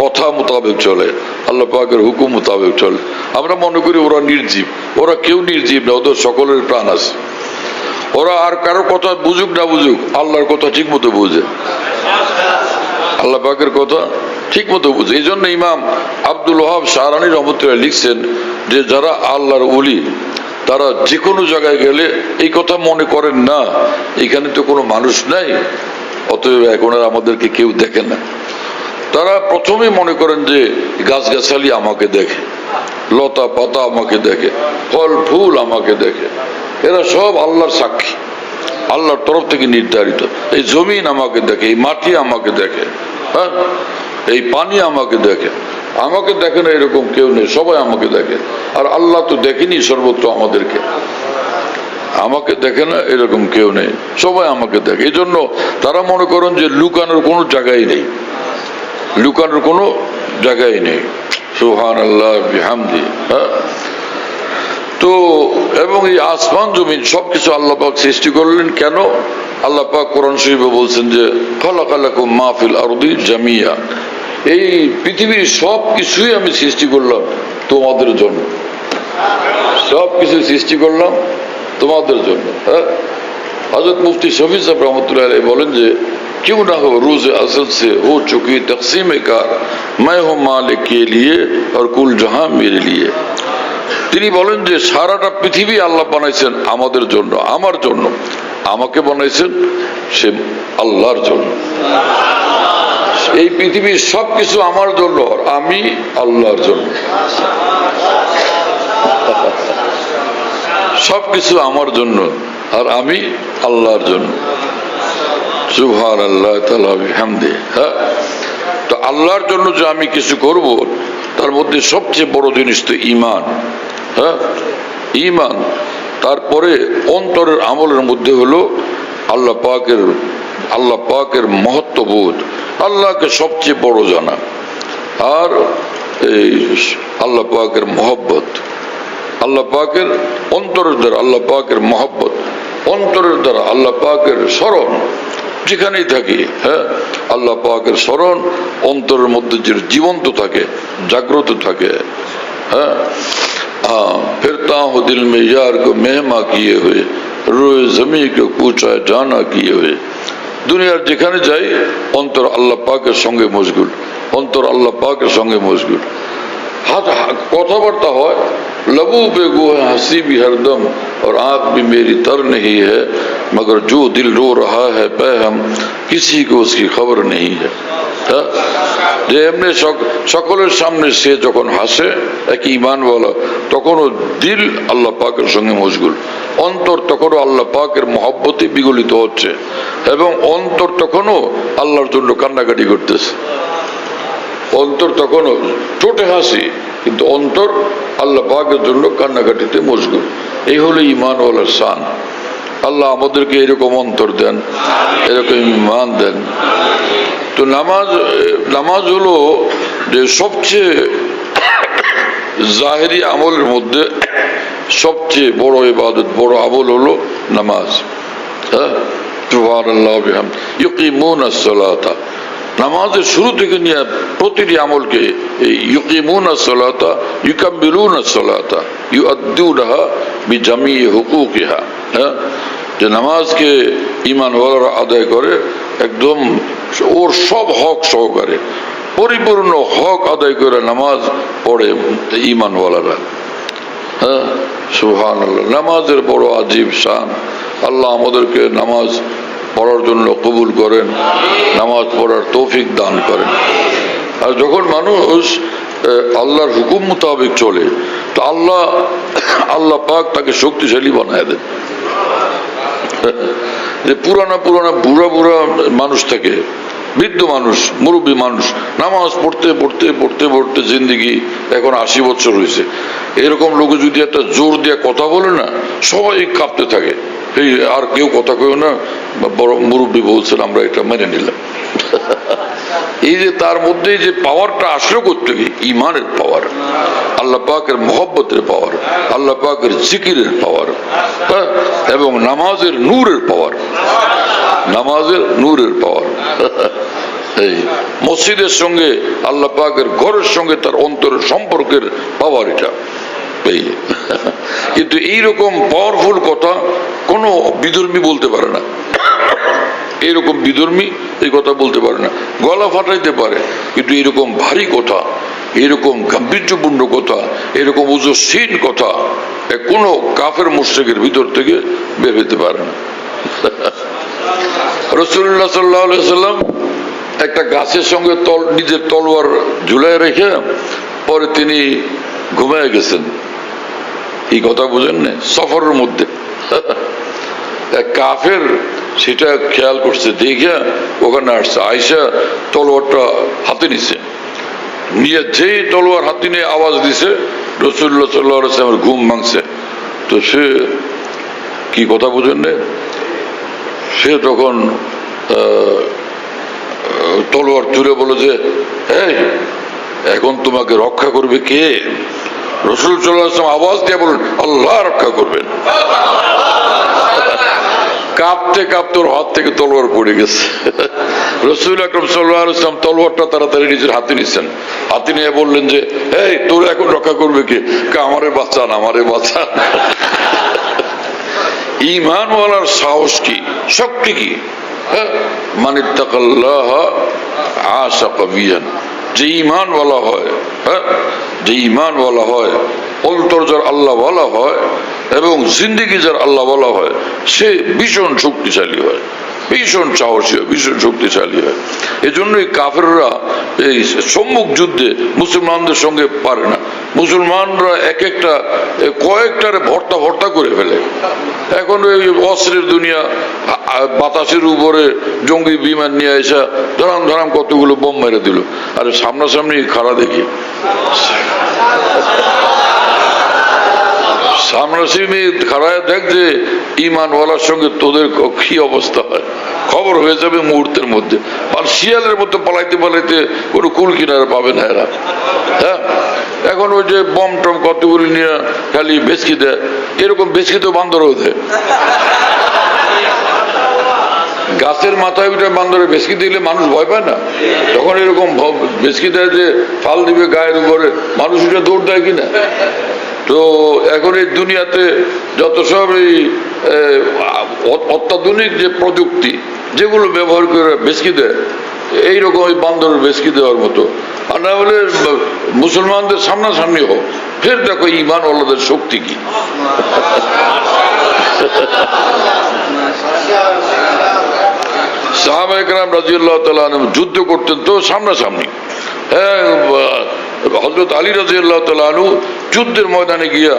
কথা মোতাবেক চলে, আল্লাহ পাকের হুকুম মোতাবেক চলে। আমরা মনে করি ওরা নির্জীব, ওরা কেউ নির্জীব না, ওদের সকলের প্রাণ আছে। ওরা আর কারো কথা বুঝুক না বুঝুক, আল্লাহর কথা ঠিক মতো বুঝে, আল্লাহ পাকের কথা ঠিক মতো বুঝে। এই জন্য ইমাম আব্দুল ওয়াহাব শাহরানী রহমতুল্লাহ লিখছেন যে যারা আল্লাহর ওলি তারা যে কোনো জায়গায় গেলে এই কথা মনে করেন না এখানে তো কোনো মানুষ নাই, অতএব এখন আর আমাদেরকে কেউ দেখে না। তারা প্রথমে মনে করেন যে গাছগাছালি আমাকে দেখে, লতা পাতা আমাকে দেখে, ফল ফুল আমাকে দেখে, এরা সব আল্লাহর সাক্ষী, আল্লাহর তরফ থেকে নির্ধারিত। এই জমিন আমাকে দেখে, এই মাটি আমাকে দেখে, হ্যাঁ, এই পানি আমাকে দেখে। আমাকে দেখে না এরকম কেউ নেই, সবাই আমাকে দেখে। আর আল্লাহ তো দেখেনি সর্বত্র আমাদেরকে, আমাকে দেখে না এরকম কেউ নেই, সবাই আমাকে দেখে। এই জন্য তারা মনে করেন যে লুকানোর কোনো জায়গায় নেই, লুকানোর কোনো জায়গায় নেই। সুবহানাল্লাহ বিহামদি। হ্যাঁ, তো এবং এই আসমান জমিন সবকিছু আল্লাহ পাক সৃষ্টি করলেন কেন? আল্লাহ পাক কোরআন শরীফে বলছেন যে খালাকালাকুম মা ফিল আরদি জামিয়া, এই পৃথিবীর সব কিছুই আমি সৃষ্টি করলাম তোমাদের জন্য, সব কিছু সৃষ্টি করলাম তোমাদের জন্য। হ্যাঁ, হযরত মুফতি শফি সাহেব রহমতুল্লাহ আলাইহি বলেন যে क्यों ना हो रोज असल से हो चुकी तकसीम कार, मैं हूं मालिक के लिए और कुल जहां मेरे लिए। তিনি বলেন যে সারাটা পৃথিবী আল্লাহ বানাইছেন আমাদের জন্য, আমার জন্য। আমাকে বানাইছেন সে আল্লাহর জন্য। এই পৃথিবীর সবকিছু আমার জন্য, আমি আল্লাহর জন্য। সবকিছু আমার জন্য আর আমি আল্লাহর জন্য। সুবহানাল্লাহ তাআলা বিহামদি। হ্যাঁ, তো আল্লাহর জন্য যে আমি কিছু করব, তার মধ্যে সবচেয়ে বড় জিনিস তো ঈমান। হ্যাঁ, ঈমান। তারপরে অন্তরের আমলের মধ্যে হলো আল্লাহ পাকের মহত্ববোধ, আল্লাহকে সবচেয়ে বড় জানা, আর এই আল্লাহ পাকের মহব্বত, আল্লাহ পাকের অন্তরের দ্বারা আল্লাহ পাকের মহব্বত, অন্তরের দ্বারা আল্লাহ পাকের স্মরণ যেখানেই থাকি। হ্যাঁ, আল্লাহ পাকের স্মরণ অন্তরের মধ্যে যে জীবন্ত থাকে, জাগ্রত থাকে। হ্যাঁ, फिरता हूँ दिल में यार को मेहमा किए हुए, रोए जमी को पूछा जाना किए हुए। দুনিয়ার যেখানে যাই অন্তর আল্লাহ পাকের সঙ্গে মশগুল, অন্তর আল্লাহ পাকের সঙ্গে মশগুল। কথাবার্তা হয়, लबू पे गो है हंसी भी हरदम और आंख भी मेरी तर नहीं है, मगर जो दिल रो रहा है पैहम किसी को उसकी खबर नहीं है। যে এমনি সকলের সামনে সে যখন হাসে এক ঈমানওয়ালা, তখনও দিল আল্লাহ পাকের সঙ্গে মশগুল, অন্তর তখনও আল্লাহ পাকের মহব্বতে বিগলিত হচ্ছে, এবং অন্তর তখনও আল্লাহর জন্য কান্নাকাটি করতেছে। অন্তর তখনও ঠোঁটে হাসি, কিন্তু অন্তর আল্লাহ পাকের জন্য কান্নাকাটিতে মশগুল। এই হলো ঈমানওয়ালার শান। আল্লাহ আমাদেরকে এরকম অন্তর দেন, এরকম ঈমান দেন। তো নামাজ হলো যে সবচেয়ে জাহেরি আমলের মধ্যে সবচেয়ে বড় ইবাদত, বড় আমল হলো নামাজ। হ্যাঁ, সুবহানাল্লাহ বিহামদি। ইউকিমুনাস সালাতা, নামাজের শুরু থেকে নিয়ে প্রতিটি আমলকে এই ইউকিমুনাস সালাতা, ইউকাম্মিলুনাস সালাতা, ইউআদ্দুনাহা বিজামি হুকুকিহা। হ্যাঁ, যে নামাজকে ঈমানওয়ালারা আদায় করে একদম ওর সব হক সহকারে, পরিপূর্ণ হক আদায় করে নামাজ পড়ে ঈমানওয়ালারা। হ্যাঁ, সুবহানাল্লাহ। নামাজের বড় আজীব শান। আল্লাহ আমাদেরকে নামাজ পড়ার জন্য কবুল করেন, নামাজ পড়ার তৌফিক দান করেন। আর যখন মানুষ আল্লাহর হুকুম মোতাবেক চলে, তো আল্লাহ পাক তাকে শক্তিশালী বানায় দেন। যে পুরানা বুড়া মানুষ থাকে, বৃদ্ধ মানুষ, মুরব্বী মানুষ, নামাজ পড়তে পড়তে পড়তে পড়তে জিন্দিগি এখন 80 বছর হয়েছে, এরকম লোক যদি একটা জোর দিয়ে কথা বলে না, সবাই কাঁপতে থাকে। এই আর কেউ কথা কেউ না, বড় মুরব্বী বলছেন, আমরা এটা মেনে নিলাম। এই যে তার মধ্যে যে পাওয়ারটা আসলো কোত্থেকে? ঈমানের পাওয়ার, আল্লাহ পাকের মহব্বতের পাওয়ার, আল্লাহ পাকের জিকিরের পাওয়ার, হ্যাঁ, এবং নামাজের নূরের পাওয়ার, নামাজের নূরের পাওয়ার। এই মসজিদের সঙ্গে আল্লাহ পাকের ঘরের সঙ্গে তার অন্তরের সম্পর্কের পাওয়ার এটা। এই কিন্তু এইরকম পাওয়ারফুল কথা কোনো বিধর্মী বলতে পারে না। এইরকম বিধর্মী এই কথা বলতে পারে না, গলা ফাটাইতে পারে, কিন্তু এরকম ভারী কথা, এরকম গাম্ভীর্যপূর্ণ কথা, এরকম ওজস্বীন কথা কোনো কাফের মুশরিকের ভিতর থেকে বের হইতে পারে না। রাসূলুল্লাহ সাল্লাল্লাহু আলাইহি ওয়াসাল্লাম একটা গাছের সঙ্গে নিজের তলোয়ার ঝুলায় রেখে পরে তিনি ঘুমায় গেছেন। এই কথা বুঝেন না? সফরের মধ্যে কাফের সেটা খেয়াল করছে, দেখে ওখানে আসছে, আয়সা তলোয়ারটা হাতে নিছে, নিয়ে যেই তলোয়ার হাতে নিয়ে আওয়াজ দিছে, রাসূলুল্লাহ সাল্লাল্লাহু আলাইহি ওয়াসাল্লামের ঘুম ভাঙছে। তো সে কি কথা বুঝেন না, সে তখন তলোয়ার তুলে বলে যে, এই এখন তোমাকে রক্ষা করবে কে? রাসূল সাল্লাল্লাহু আলাইহি ওয়াসাল্লাম আওয়াজ দিয়ে বলেন, আল্লাহ রক্ষা করবেন। কাঁপতে কাঁপতে ওর হাত থেকে তলোয়ার পড়ে গেছে। রাসূল আকরাম সাল্লাল্লাহু আলাইহি ওয়াসাল্লাম তলোয়ারটা তাড়াতাড়ি নিজের হাতে নিচ্ছেন, হাতে নিয়ে বললেন যে এই তোর এখন রক্ষা করবে কে? আমারে বাঁচান, আমারে বাঁচান। ঈমানওয়ালার সাহস কি, শক্তি কি? মান ইত্তাকাল্লাহ আশা কবিয়ান, যে ঈমানওয়ালা হয়, যে ঈমানওয়ালা হয়, অন্তর যার আল্লাহওয়ালা হয় এবং জিন্দেগি যার আল্লাহওয়ালা হয়, সে ভীষণ শক্তিশালী হয়, ভীষণ সাহসী হয়, ভীষণ শক্তিশালী হয়। এজন্যই কাফেররা এই সম্মুখ যুদ্ধে মুসলমানদের সঙ্গে পারে না। মুসলমানরা এক একটা কয়েকটারে ভর্তা ভর্তা করে ফেলে। এখন ওই অস্ত্রের দুনিয়া, বাতাসের উপরে জঙ্গি বিমান নিয়ে এসে ধরাম ধরাম কতগুলো বোম মেরে দিল। আরে সামনাসামনি খাড়া দেখি, সামনাসামনি খাড়ায় দেখ যে ঈমানওয়ালার সঙ্গে তোদের কি অবস্থা হয়, খবর হয়ে যাবে মুহূর্তের মধ্যে। আর শিয়ালের মতো পালাইতে পালাইতে কোনো কুল কিনারা পাবে না এরা। হ্যাঁ, এখন ওই যে বম টম কতগুলি নিয়ে খালি বেচকি দেয়, এরকম বেচকি তো বান্দরও দেয়। গাছের মাথায় উঠে বান্দরে বেচকি দিলে মানুষ ভয় পায় না? তখন এরকম বেচকি দেয় যে ফাল দিবে গায়ের উপরে, মানুষ উঠে দৌড় দেয় কিনা? তো এখন এই দুনিয়াতে যত সব এই অত্যাধুনিক যে প্রযুক্তি যেগুলো ব্যবহার করে বেচকি দেয়, এইরকম ওই বান্দরের বেচকি দেওয়ার মতো। আর না হলে মুসলমানদের সামনাসামনি হোক, ফের দেখো ঈমানওয়ালাদের শক্তি কি। সাহাবায়ে কেরাম রাদিয়াল্লাহু তাআলা আনহুম যুদ্ধ করতেন তো সামনাসামনি। হ্যাঁ, হযরত আলী রাদিয়াল্লাহু তাআলা আনহু যুদ্ধের ময়দানে গিয়া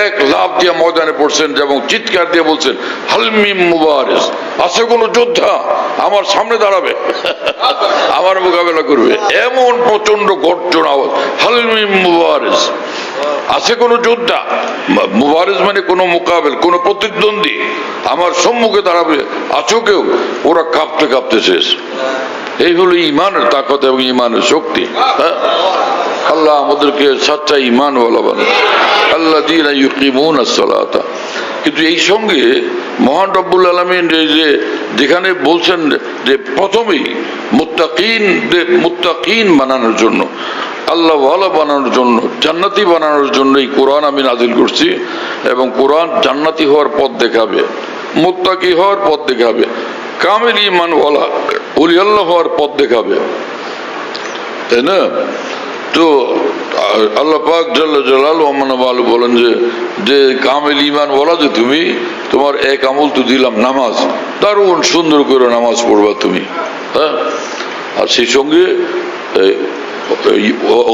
এক লাফ দিয়া ময়দানে পড়ছেন এবং চিৎকার দিয়ে বলছেন, হাল মিন মুবারিজ, আছে কোন যোদ্ধা আমার সামনে দাঁড়াবে, আমার মোকাবেলা করবে? এমন প্রচন্ড গর্জন আওয়াজ, হাল মিন মুবারিজ, আছে কোন যোদ্ধা? মুবারিজ মানে কোন মোকাবেল, কোন প্রতিদ্বন্দ্বী আমার সম্মুখে দাঁড়াবে, আছো কেউ? ওরা কাঁপতে কাঁপতে শেষ। এই হলো ঈমানের তাকত এবং ঈমানের শক্তি। আল্লাহ আমাদেরকে সচ্চা ঈমানওয়ালা বানান, আল্লাযীনা ইউকিমুনাস সালাতা। কিন্তু এই সঙ্গে মহান রব্বুল আলামিন যে যেখানে বলছেন যে প্রথমেই মুত্তাকিন বানানোর জন্য, আল্লাহ ওয়ালা বানানোর জন্য, জান্নাতি বানানোর জন্য এই কোরআন আমি নাজিল করছি, এবং কোরআন জান্নাতি হওয়ার পথ দেখাবে, মুত্তাকি হওয়ার পথ দেখাবে, কামিল ঈমানওয়ালা ওলি আল্লাহ হওয়ার পথ দেখাবে, তাই না? তো আল্লাহ পাক জাল্লা জালালুহু ওয়া মানাবালু বলেন যে কামিল ঈমানওয়ালা যে তুমি, তোমার এক আমল তো দিলাম নামাজ, দারুণ সুন্দর করে নামাজ পড়বা তুমি। হ্যাঁ, আর সেই সঙ্গে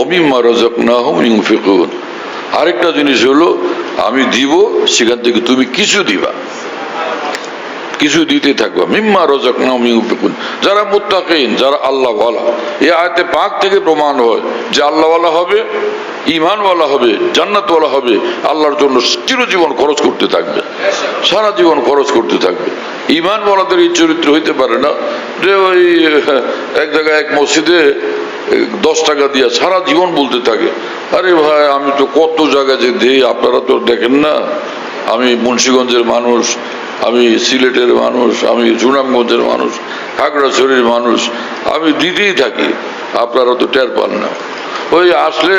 ওমিম্মা রাযাকনাহুম ইউনফিকুন, আরেকটা জিনিস হলো আমি দিব, সেখান থেকে তুমি কিছু দিবা, কিছু দিতে থাকবা। মিম্মা রাযাকনাহুম ইউনফিকুন, যারা মুত্তাকিন, যারা আল্লাহ ওয়ালা। এই আয়াতে পাক থেকে প্রমাণ হয় যে আল্লাহ ওয়ালা হবে, ঈমানওয়ালা হবে, জান্নাতওয়ালা হবে, আল্লাহর জন্য চিরজীবন খরচ করতে থাকবে, সারা জীবন খরচ করতে থাকবে। ঈমানওয়ালাদের এই চরিত্র হইতে পারে না যে ওই এক জায়গায় এক মসজিদে 10 টাকা দিয়া সারা জীবন বলতে থাকে, আরে ভাই আমি তো কত জায়গায় যে দেই, আপনারা তো দেখেন না, আমি মুন্সিগঞ্জের মানুষ, আমি সিলেটের মানুষ, আমি সুনামগঞ্জের মানুষ, খাগড়াছড়ির মানুষ, আমি দিতেই থাকি, আপনারা তো টের পান না। ওই আসলে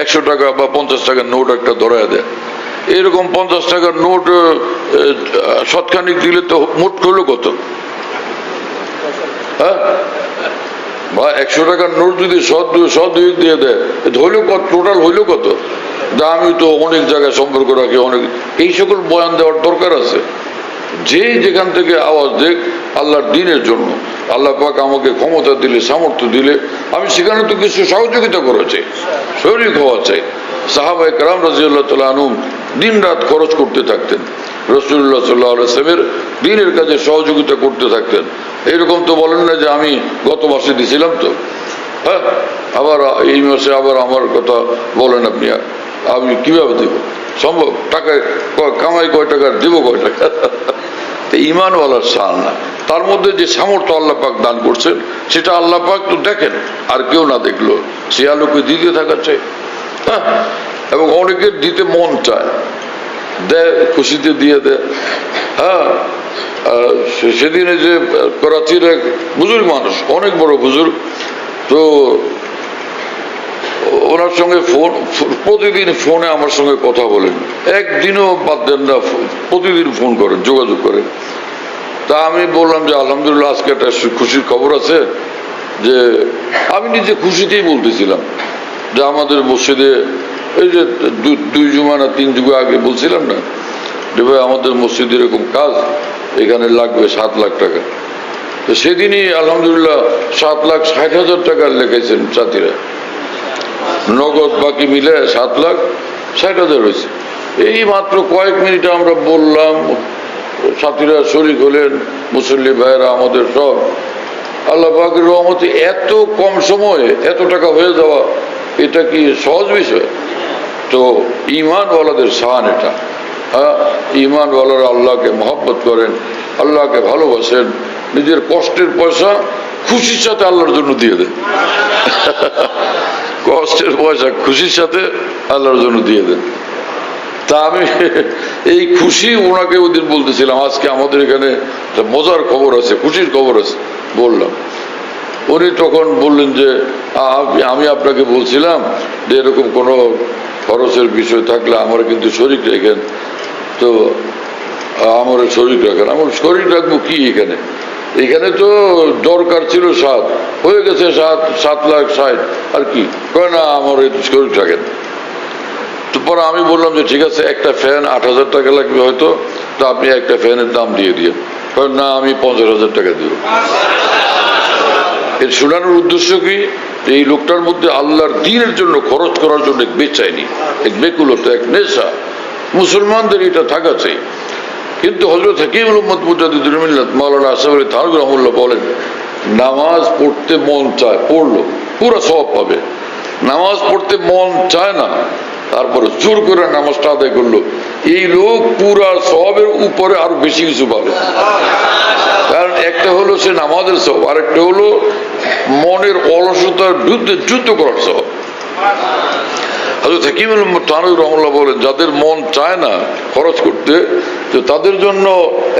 100 টাকা বা 50 টাকার নোট একটা ধরায় দেয়, এরকম 50 টাকার নোট শতখানিক দিলে তো মোট হলো কত? হ্যাঁ, বা 100 টাকার নোট যদি 100 দিয়ে দেয়, হইলো কত? টোটাল হইলো কত? আমি তো অনেক জায়গায় সম্পর্ক রাখি, অনেক এই সকল বয়ান দেওয়ার দরকার আছে। যে যেখান থেকে আওয়াজ দেখ আল্লাহর দ্বীনের জন্য, আল্লাহ পাক আমাকে ক্ষমতা দিলে, সামর্থ্য দিলে, আমি সেখানে তো কিছু সহযোগিতা করা চাই, শরীক হওয়া চাই। সাহাবায়ে কেরাম রাদিয়াল্লাহু তাআলা আনহুম দিন রাত খরচ করতে থাকতেন, রাসূলুল্লাহ সাল্লাল্লাহু আলাইহি ওয়াসাল্লামের দ্বীনের কাজে সহযোগিতা করতে থাকতেন। এরকম তো বলেন না যে আমি গত মাসে দিছিলাম তো, হ্যাঁ আবার এই মাসে আবার আমার কথা বলেন আপনি, আমি কিভাবে দেব? সম্ভব? টাকায় কামাই কয় টাকার দেব কয় টাকা? ঈমানওয়ালার শান না, তার মধ্যে যে সামর্থ্য আল্লাহ পাক দান করছেন সেটা আল্লাহ পাক তো দেখেন, আর কেউ না দেখলো সে আলোকে দিতে থাকা চাই। হ্যাঁ, এবং অনেকের দিতে মন চায়, দেয়, খুশিতে দিয়ে দেয়। হ্যাঁ, সেদিনে যে করাচির এক বুজুর্গ মানুষ, অনেক বড় বুজুর্গ, তো ওনার সঙ্গে প্রতিদিন ফোনে আমার সঙ্গে কথা বলেন, একদিনও বাদ দেন না, প্রতিদিন ফোন করেন, যোগাযোগ করেন। তা আমি বললাম যে আলহামদুলিল্লাহ আজকে একটা খুশির খবর আছে, যে আমি নিজে খুশিতেই বলতেছিলাম যে আমাদের মসজিদে এই যে 2 জুমা না 3 যুগ আগে বলছিলাম না যে ভাই আমাদের মসজিদে এরকম কাজ, এখানে লাগবে 7 লাখ টাকা। তো সেদিনই আলহামদুলিল্লাহ 7,60,000 টাকা লেখাইছেন সাথীরা, নগদ বাকি মিলে 7,60,000 হয়েছে। এই মাত্র কয়েক মিনিটে আমরা বললাম, সাথীরা শরীক হলেন, মুসল্লি ভাইয়েরা আমাদের সব। আল্লাহ পাকের রহমতে এত কম সময়ে এত টাকা হয়ে যাওয়া, এটা কি সহজ বিষয়? তো ঈমানওয়ালাদের শান এটা। হ্যাঁ, ঈমানওয়ালারা আল্লাহকে মহব্বত করেন, আল্লাহকে ভালোবাসেন, নিজের কষ্টের পয়সা খুশির সাথে আল্লাহর জন্য দিয়ে দেন। কষ্টের পয়সা খুশির সাথে আল্লাহর জন্য দিয়ে দেন। তা আমি এই খুশি ওনাকে ওদিন বলতেছিলাম, আজকে আমাদের এখানে মজার খবর আছে, খুশির খবর আছে বললাম। উনি তখন বললেন যে আমি আপনাকে বলছিলাম যে এরকম কোনো খরচের বিষয় থাকলে আমার কিন্তু শরীক রাখেন। তো আমার শরীক রাখেন। আমার শরীক রাখবো কি এখানে? এখানে তো দরকার ছিল 7, হয়ে গেছে 7,60,000, আর কি কয় না আমার শরীক রাখেন। তো পরে আমি বললাম যে ঠিক আছে, একটা ফ্যান 8,000 টাকা লাগবে হয়তো, তো আপনি একটা ফ্যানের দাম দিয়ে দিন। না, আমি 50,000 টাকা দিব। এর শোনানোর উদ্দেশ্য কি? এই লোকটার মধ্যে আল্লাহর দ্বীনের জন্য খরচ করার জন্য এক বেচাইনি, এক বেকুলতা, এক নেশা। মুসলমানদের এটা থাকা চাই। কিন্তু হযরত হাকিমুল উম্মত মুজাদ্দিদুল মিল্লাত মাওলানা আশরাফ আলী থানভী রাহমাতুল্লাহ বলেন, নামাজ পড়তে মন চায়, পড়লো পুরো সওয়াব পাবে। নামাজ পড়তে মন চায় না, তারপরে জোর করে নামাজটা আদায় করলো, এই লোক পুরা সওয়াবের উপরে আরো বেশি কিছু পাবে। কারণ একটা হলো সে নামাজের সওয়াব, আর একটা হলো মনের অলসতার বিরুদ্ধে যুদ্ধ করার সওয়াব। হযরত হাকিমুল উম্মত থানভী রাহমাতুল্লাহ বলেন, যাদের মন চায় না খরচ করতে, তো তাদের জন্য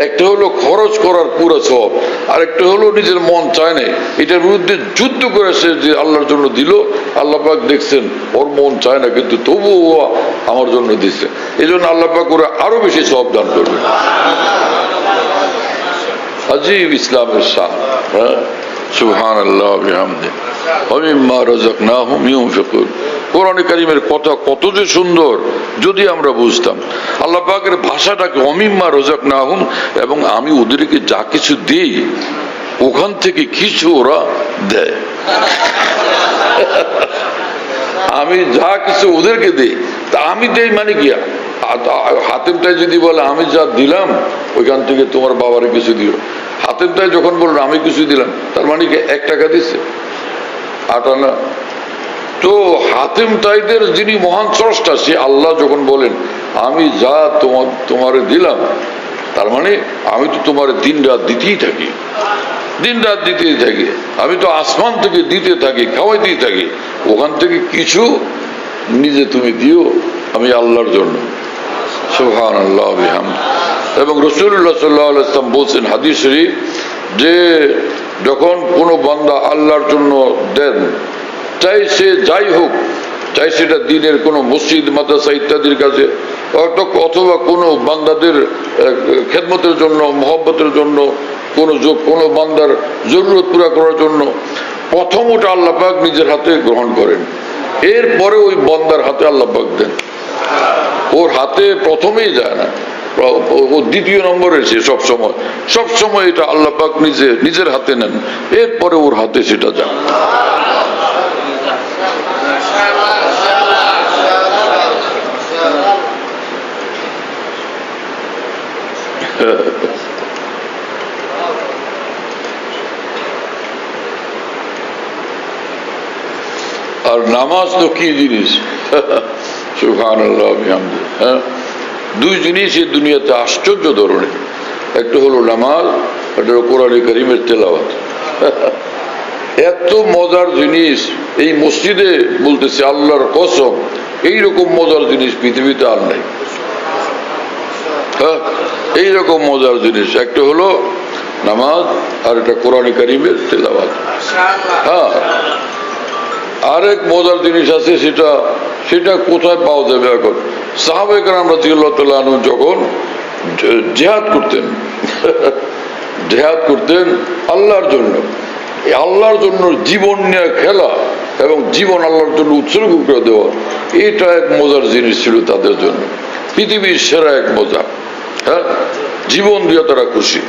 একটা হলো খরচ করার পুরো সওয়াব, আর একটা হলো নিজের মন চায় না, এটার বিরুদ্ধে যুদ্ধ করে সে যে আল্লাহর জন্য দিল। আল্লাহ পাক দেখছেন ওর মন চায় না, কিন্তু তবুও আমার জন্য দিচ্ছে, এই জন্য আল্লাহ পাক ওরা আরো বেশি সওয়াব দান করবে। আজীব ইসলামের শান। হ্যাঁ, সুবহানাল্লাহ ওয়া বিহামদিহি ওয়া মিম্মা রাযাকনাহুম ইউনফিকুন। কোরআনে কারীমের কথা কত যে সুন্দর, যদি আমরা বুঝতাম। আল্লাহ পাকের ভাষাটাকে ওমিম্মা রাযাকনাহুম, এবং আমি ওদেরকে যা কিছু দিই ওখান থেকে কিছু ওরা দেয়। আমি যা কিছু ওদেরকে দিই, তা আমি দেই মানে কি? হাতেমটাই যদি বলে আমি যা দিলাম ওইখান থেকে তোমার বাবারে কিছু দিও, হাতেমটাই যখন বললো আমি কিছু দিলাম, তার মানে কি 1 টাকা দিচ্ছে, 8 আনা? তো হাতেম তাইদের যিনি মহান স্রষ্টা, সে আল্লাহ যখন বলেন আমি যা তোমারে দিলাম, তার মানে আমি তো তোমার দিন রাত দিতেই থাকি, দিন রাত দিতেই থাকি। আমি তো আসমান থেকে দিতে থাকি, খাওয়াইতেই থাকি, ওখান থেকে কিছু নিজে তুমি দিও আমি আল্লাহর জন্য। সুবহানাল্লাহ ওয়া বিহামদিহি। এবং রাসূলুল্লাহ সাল্লাল্লাহু আলাইহি ওয়াসাল্লাম বলছেন হাদিস শরীফ, যে যখন কোনো বান্দা আল্লাহর জন্য দেন, চাই সে যাই হোক, চাই সেটা দিনের কোনো মসজিদ মাদ্রাসা ইত্যাদির কাছে, অথবা কোনো বান্দাদের খেদমতের জন্য, মহব্বতের জন্য, কোনো বান্দার জরুরত পুরা করার জন্য, প্রথম ওটা আল্লাহ পাক নিজের হাতে গ্রহণ করেন, এরপরে ওই বান্দার হাতে আল্লাহ পাক দেন। ওর হাতে প্রথমেই যায় না, ও দ্বিতীয় নম্বরে, সে সবসময় এটা আল্লাহ পাক নিজের হাতে নেন, এরপরে ওর হাতে সেটা যায়। আর নামাজ তো কি জিনিস, সুবহানাল্লাহ ওয়া বিহামদিহি। হ্যাঁ, 2 জিনিস এই দুনিয়াতে আশ্চর্য ধরনের, একটা হলো নামাজ, একটা হলো কোরআনে কারীমের তেলাওয়াত। এত মজার জিনিস এই মসজিদে, বলতেছে আল্লাহর কসম, এইরকম মজার জিনিস পৃথিবীতে আর নাই। হ্যাঁ, এইরকম মজার জিনিস, একটা হলো নামাজ আর একটা কোরআনে কারিমের তেলাওয়াত। হ্যাঁ, আরেক মজার জিনিস আছে, সেটা কোথায় পাওয়া যাবে এখন? সাহাবায়ে কেরাম রাদিয়াল্লাহু তাআলা আনহু যখন জিহাদ করতেন জিহাদ করতেন আল্লাহর জন্য, আল্লাহর জন্য জীবন নিয়ে খেলা এবং জীবন আল্লাহর জন্য উৎসর্গ করে দেওয়া, এটা এক মজার জিনিস ছিল তাদের জন্য, পৃথিবীর সেরা এক মজা। হ্যাঁ, জীবন দিয়ে তারা খুশি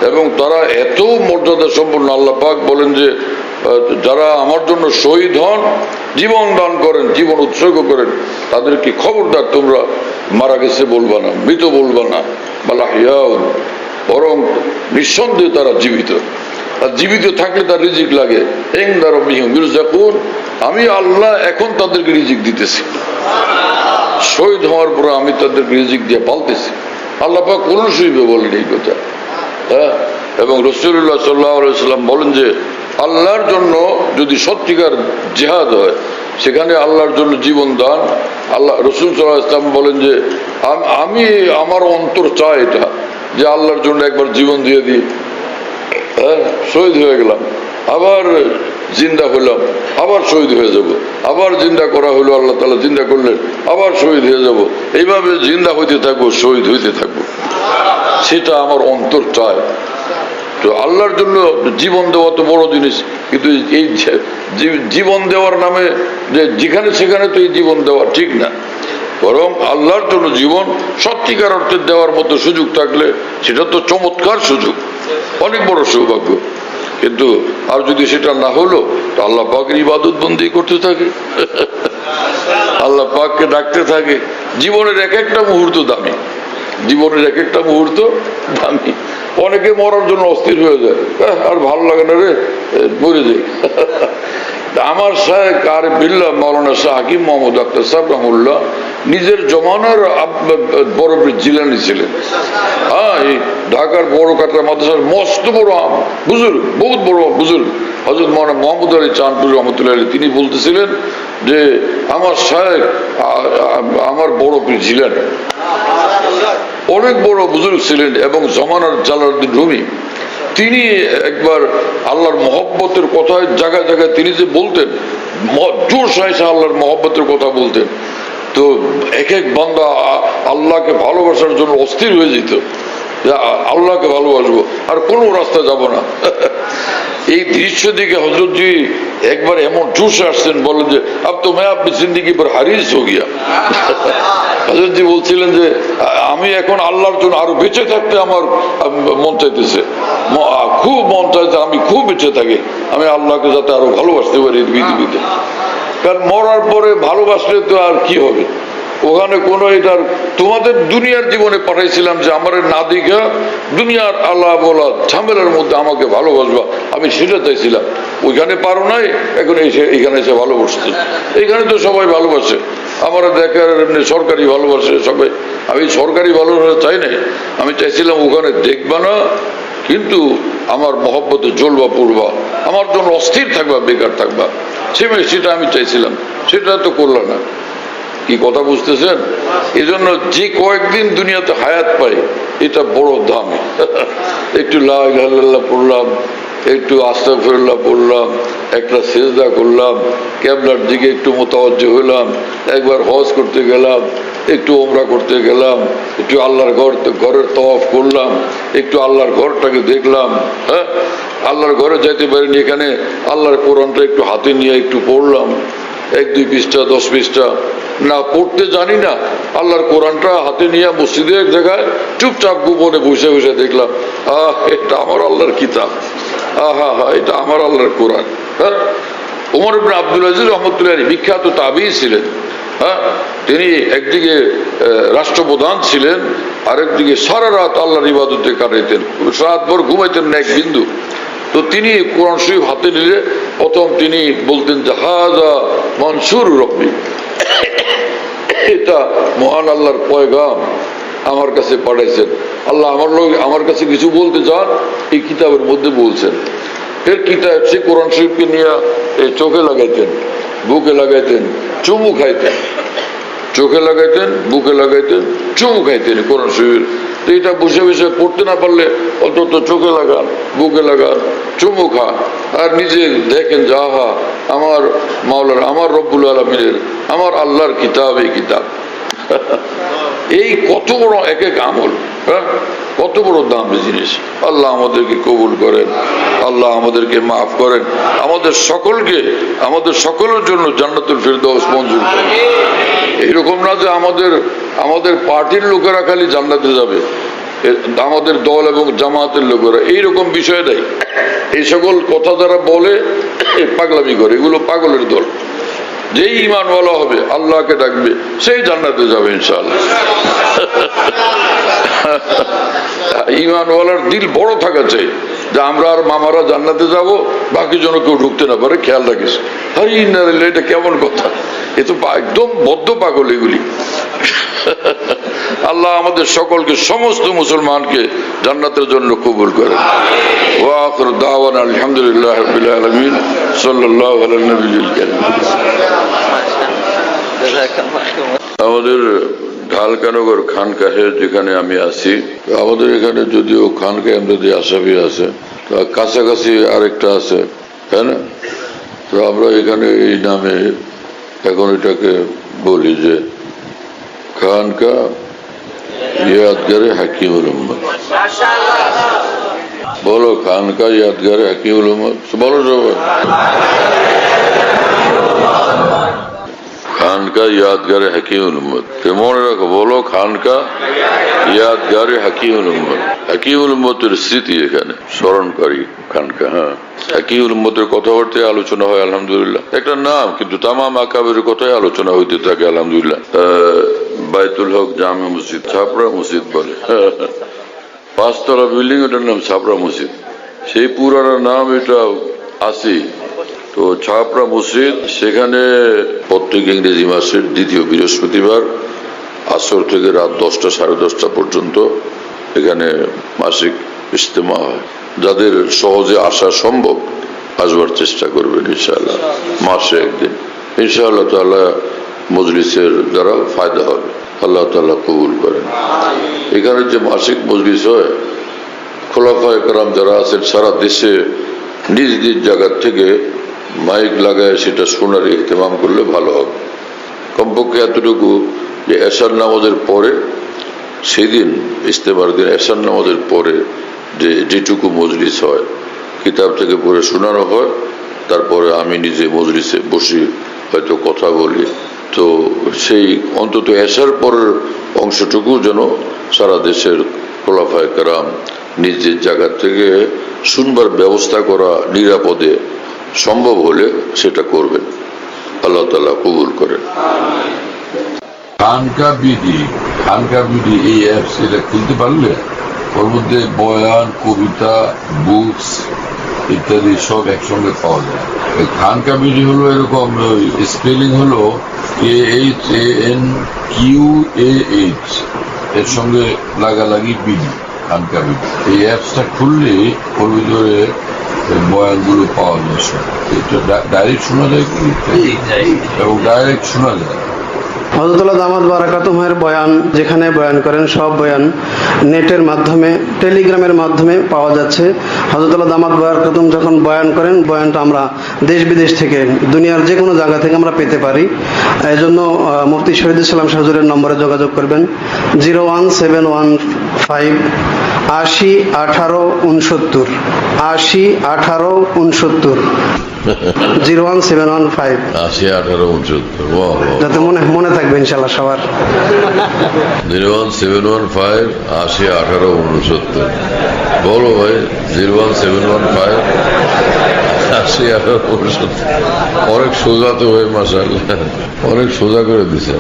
এবং তারা এত মর্যাদা সম্পন্ন। আল্লাহ পাক বলেন যে যারা আমার জন্য শহীদ হন, জীবন দান করেন, জীবন উৎসর্গ করেন, তাদেরকে খবরদার তোমরা মারা গেছে বলবা না, মৃত বলবা না, বালাহিয়াউন, বরং নিঃসন্দেহে তারা জীবিত। আর জীবিত থাকলে তার রিজিক লাগে। আমি আল্লাহ এখন তাদেরকে রিজিক দিতেছি, শহীদ হওয়ার পরে আমি তাদেরকে রিজিক দিয়ে পালতেছি। আল্লাহ পাক কোন শহীদে বলেন এই কথা। হ্যাঁ, এবং রাসূলুল্লাহ সাল্লাল্লাহু আলাইহি ওয়াসাল্লাম বলেন যে আল্লাহর জন্য যদি সত্যিকার জিহাদ হয়, সেখানে আল্লাহর জন্য জীবন দান। আল্লাহ রাসূল সাল্লাল্লাহু আলাইহি ওয়াসাল্লাম বলেন যে আমি আমার অন্তর চায় এটা, যে আল্লাহর জন্য একবার জীবন দিয়ে দিই, হ্যাঁ, শহীদ হয়ে গেলাম, আবার জিন্দা হলাম, আবার শহীদ হয়ে যাব, আবার জিন্দা করা হলো, আল্লাহ তাআলা জিন্দা করলেন, আবার শহীদ হয়ে যাব, এইভাবে জিন্দা হইতে থাকবো, শহীদ হইতে থাকবো, সেটা আমার অন্তর চায়। তো আল্লাহর জন্য জীবন দেওয়া তো বড় জিনিস, কিন্তু এই জীবন দেওয়ার নামে যে যেখানে সেখানে তো এই জীবন দেওয়া ঠিক না, বরং আল্লাহর জন্য জীবন সত্যিকার অর্থে দেওয়ার মতো সুযোগ থাকলে সেটা তো চমৎকার সুযোগ, অনেক বড় সৌভাগ্য। কিন্তু আর যদি সেটা না হলো, তো আল্লাহ পাকের ইবাদত বন্দি করতে থাকে, আল্লাহ পাককে ডাকতে থাকে। জীবনের এক একটা মুহূর্ত দামি, জীবনের এক একটা মুহূর্ত দামি। অনেকে মরার জন্য অস্থির হয়ে যায়, আর ভালো লাগে না রে, মরে যাই। আমার শায়েখ আর বিল্লাহ মাওলানা শাহ হাকিম মোহাম্মদ আখতার সাহেব রহমতুল্লাহ নিজের জমানার বড় জিলানি ছিলেন। হ্যাঁ, এই ঢাকার বড় কাটরা মাদ্রাসার মস্ত বড় বুজুর্গ, বহুত বড় বুজুর্গ হযরত মাওলানা মোহাম্মদ আলী চাঁদপুরি রহমতুল্লাহ আলী, তিনি বলতেছিলেন যে আমার শায়েখ আমার বড় পীর জিলানি, অনেক বড় বুজুর্গ ছিলেন এবং জমানার জালালউদ্দিন রুমি। তিনি একবার আল্লাহর মহব্বতের কথায় জায়গায় জায়গায় তিনি যে বলতেন, জোর সাহেব আল্লাহর মহব্বতের কথা বলতেন, তো এক এক বান্দা আল্লাহকে ভালোবাসার জন্য অস্থির হয়ে যেত, আল্লাহকে ভালোবাসবো আর কোনো রাস্তা যাব না। এই দৃশ্য দিকে হযরতজি একবার এমন জোশে আসছেন, বলেন যে আব তো मैं अपनी जिंदगी पर हारिस हो गया। হযরতজি বলছিলেন যে আমি এখন আল্লাহর জন্য আরো বেঁচে থাকতে আমার মন চাইতেছে, খুব মন চাইছে আমি খুব বেঁচে থাকি, আমি আল্লাহকে যাতে আরো ভালোবাসতে পারি পৃথিবীতে। কারণ মরার পরে ভালোবাসলে তো আর কি হবে, ওখানে কোনো এটার তোমাদের দুনিয়ার জীবনে পাঠাইছিলাম যে আমার না দিঘা দুনিয়ার আল্লাহ বলা ঝামেলার মধ্যে আমাকে ভালোবাসবা, আমি সেটা চাইছিলাম, ওইখানে পারো নাই, এখন এখানে এসে ভালোবাসছে। এখানে তো সবাই ভালোবাসে, আমার দেখার এমনি সরকারি ভালোবাসে সবাই, আমি সরকারি ভালোবাসা চাই নাই, আমি চাইছিলাম ওখানে দেখবা না কিন্তু আমার মহব্বতে জ্বলবা পড়বা, আমার জন্য অস্থির থাকবা, বেকার থাকবা, সেটা আমি চাইছিলাম, সেটা তো করলাম না। কি কথা বুঝতেছেন? এই জন্য যে কয়েকদিন দুনিয়াতে হায়াত পাই এটা বড় দাম। একটু লা ইলাহা ইল্লাল্লাহ পড়লাম, একটু আস্তাগফিরুল্লাহ পড়লাম, একটা সেজদা করলাম, কিবলার দিকে একটু মুতাওয়াজ্জিহ হলাম, একবার হজ করতে গেলাম, একটু ওমরা করতে গেলাম, একটু আল্লাহর ঘরের তওয়াফ করলাম, একটু আল্লাহর ঘরটাকে দেখলাম। হ্যাঁ, আল্লাহর ঘরে যাইতে পারিনি, এখানে আল্লাহর কোরআনটা একটু হাতে নিয়ে একটু পড়লাম, 1-2 পৃষ্ঠা 10 পৃষ্ঠা না পড়তে জানি না, আল্লাহর কোরআনটা হাতে নিয়ে মসজিদে এক জায়গায় চুপচাপ গোপনে বসে বসে দেখলাম, এটা আমার আল্লাহর কিতাব, এটা আমার আল্লাহর কোরআন। হ্যাঁ, ওমর ইবনে আব্দুল আজিজ রাহমাতুল্লাহ আলাইহি বিখ্যাত তাবিঈ ছিলেন। হ্যাঁ, তিনি একদিকে রাষ্ট্রপ্রধান ছিলেন, আরেকদিকে সারা রাত আল্লাহর ইবাদতে কাটাইতেন, রাত ভর ঘুমাইতেন না এক বিন্দু। তো তিনি কোরআন শরীফ হাতে নিলে প্রথম তিনি বলতেন যে হাযা মনসুর রব্বি, এটা মহান আল্লাহর পয়গাম আমার কাছে পাঠাইছেন, আল্লাহ আমার কাছে কিছু বলতে চান, এই কিতাবের মধ্যে বলছেন। ফের কিতাব সে কোরআন শরীফকে নিয়ে চোখে লাগাইতেন, বুকে লাগাইতেন, চুমু খাইতেন। চোখে লাগাইতেন, বুকে লাগাইতেন, চুমু খাইতেন কোরআন শরীফ। তো এটা বসে বসে পড়তে না পারলে অন্তত চোখে লাগান, বুকে লাগান, চুমু খান, আর নিজে দেখেন যে আহা আমার মাওলার, আমার রব্বুল আলামিনের, আমার আল্লাহর কিতাব, এই কিতাব। এই কত বড় এক এক আমল, হ্যাঁ, কত বড় দামি জিনিস। আল্লাহ আমাদেরকে কবুল করেন, আল্লাহ আমাদেরকে মাফ করেন, আমাদের সকলকে, আমাদের সকলের জন্য জান্নাতুল ফিরদাউস মঞ্জুর করেন। এইরকম না যে আমাদের পার্টির লোকেরা খালি জান্নাতে যাবে, আমাদের দল এবং জামাতের লোকেরা, এইরকম বিষয় নেই। এই সকল কথা যারা বলে পাগলামি করে, এগুলো পাগলের দল। যেই ঈমানওয়ালা হবে, আল্লাহকে ডাকবে, সেই জান্নাতে যাবে ইনশাআল্লাহ। ঈমানওয়ালার দিল বড় থাকা চাই, যে আমরা আর মামারা জান্নাতে যাব, বাকি জন কেউ ঢুকতে না পারে, খেয়াল রাখিস। আরে এটা কেমন কথা, এ তো একদম বদ্ধ পাগল এগুলি। আল্লাহ আমাদের সকলকে, সমস্ত মুসলমানকে জান্নাতের জন্য কবুল করেন। ওয়া আখিরু দাওয়ানা আলহামদুলিল্লাহি রাব্বিল আলামিন, সাল্লাল্লাহু আলা নবিয়্যিল কারীম। আমাদের ঢালকানগর খানকাহে যেখানে আমি আছি, আমাদের এখানে যদিও খানকাহ আমদাদি আসামি আছে, কাছাকাছি আরেকটা আছে, তাই না? তো আমরা এখানে এই নামে এখন এটাকে বলি যে খানকা ইয়াদগারে হাকিমুল উম্মত। বলো খানকা ইয়াদগারে হাকিমুল উম্মত, বলো সবাই। খানকা ইয়াদগারে হাকিমুল উম্মত, মনে রাখো, বলো খানকা ইয়াদগারে হাকিমুল উম্মত। হাকিমুল উম্মতের স্মৃতি এখানে স্মরণকারী খানকা। হ্যাঁ, হাকিমুল উম্মতের কথাবার্তায় আলোচনা হয় আলহামদুলিল্লাহ, একটা নাম, কিন্তু তামাম আকাবের কথাই আলোচনা হইতে থাকে আলহামদুলিল্লাহ। বাইতুল হক জামে মসজিদ, ছাপড়া মসজিদ বলে, 5 তলা বিল্ডিং, ওটার নাম ছাপড়া মসজিদ। সেই পুরানো নাম এটা আছে। তো ছাপড়া মসজিদ, সেখানে প্রত্যেক ইংরেজি মাসের দ্বিতীয় বৃহস্পতিবার আসর থেকে রাত 10টা সাড়ে 10টা পর্যন্ত এখানে মাসিক ইজতেমা হয়। যাদের সহজে আসা সম্ভব, আসবার চেষ্টা করবেন ইনশাআল্লাহ, মাসে একদিন ইনশাআল্লাহ তাআলা মজলিসের দ্বারা ফায়দা হবে। আল্লাহ তাআলা কবুল করেন। এখানে যে মাসিক মজলিস হয়, খোলাফায়ে কেরাম যারা আছেন সারা দেশে নিজ নিজ জায়গা থেকে মাইক লাগায় সেটা শোনার ইহতেমাম করলে ভালো হবে। কমপক্ষে এতটুকু যে এশার নামাজের পরে, সেদিন ইজতেমার দিন এশার নামাজের পরে যেটুকু মজলিস হয়, কিতাব থেকে পড়ে শোনানো হয়, তারপরে আমি নিজে মজলিসে বসি, হয়তো কথা বলি। তো সেই অন্তত এশার পরের অংশটুকু যেন সারা দেশের খোলাফায়ে কেরাম নিজের জায়গা থেকে শুনবার ব্যবস্থা করা, নিরাপদে সম্ভব হলে সেটা করবেন। আল্লাহ তাআলা কবুল করেন।
খানকা বিডি এই অ্যাপস, এটা খুলতে পারলে ওর মধ্যে বয়ান, কবিতা, বুকস ইত্যাদি সব একসঙ্গে পাওয়া যায়। খানকা বিডি হলো এরকম, স্পেলিং হলো KHANQAH, এর সঙ্গে লাগালাগি বিডি, খানকা বিডি। এই অ্যাপসটা খুললে ওর ভিতরে বয়ানগুলো পাওয়া যায়, এটা ডাইরেক্ট শোনা যায়, এবং ডাইরেক্ট শোনা যায়।
হযরতুল্লাহ দামাত বারাকাতুহুর বয়ান, যেখানে বয়ান করেন, সব বয়ান নেটের মাধ্যমে, টেলিগ্রামের মাধ্যমে পাওয়া যাচ্ছে। হযরতুল্লাহ দামাত বারাকাতুহু যখন বয়ান করেন, বয়ানটা আমরা দেশ বিদেশ থেকে, দুনিয়ার যে কোনো জায়গা থেকে আমরা পেতে পারি। এই জন্য মুফতি শহীদুল ইসলাম হুজুরের নম্বরে যোগাযোগ করবেন, 01715 80 18 69, 80 18 69, 01715
80 18 69,
যাতে মনে থাকবে ইনশাআল্লাহ সবার।
01715 80 18 69। বলো ভাই, 01715 80 18 69। অনেক সোজা তো ভাই, মাশাআল্লাহ, অনেক সোজা করে দিছে।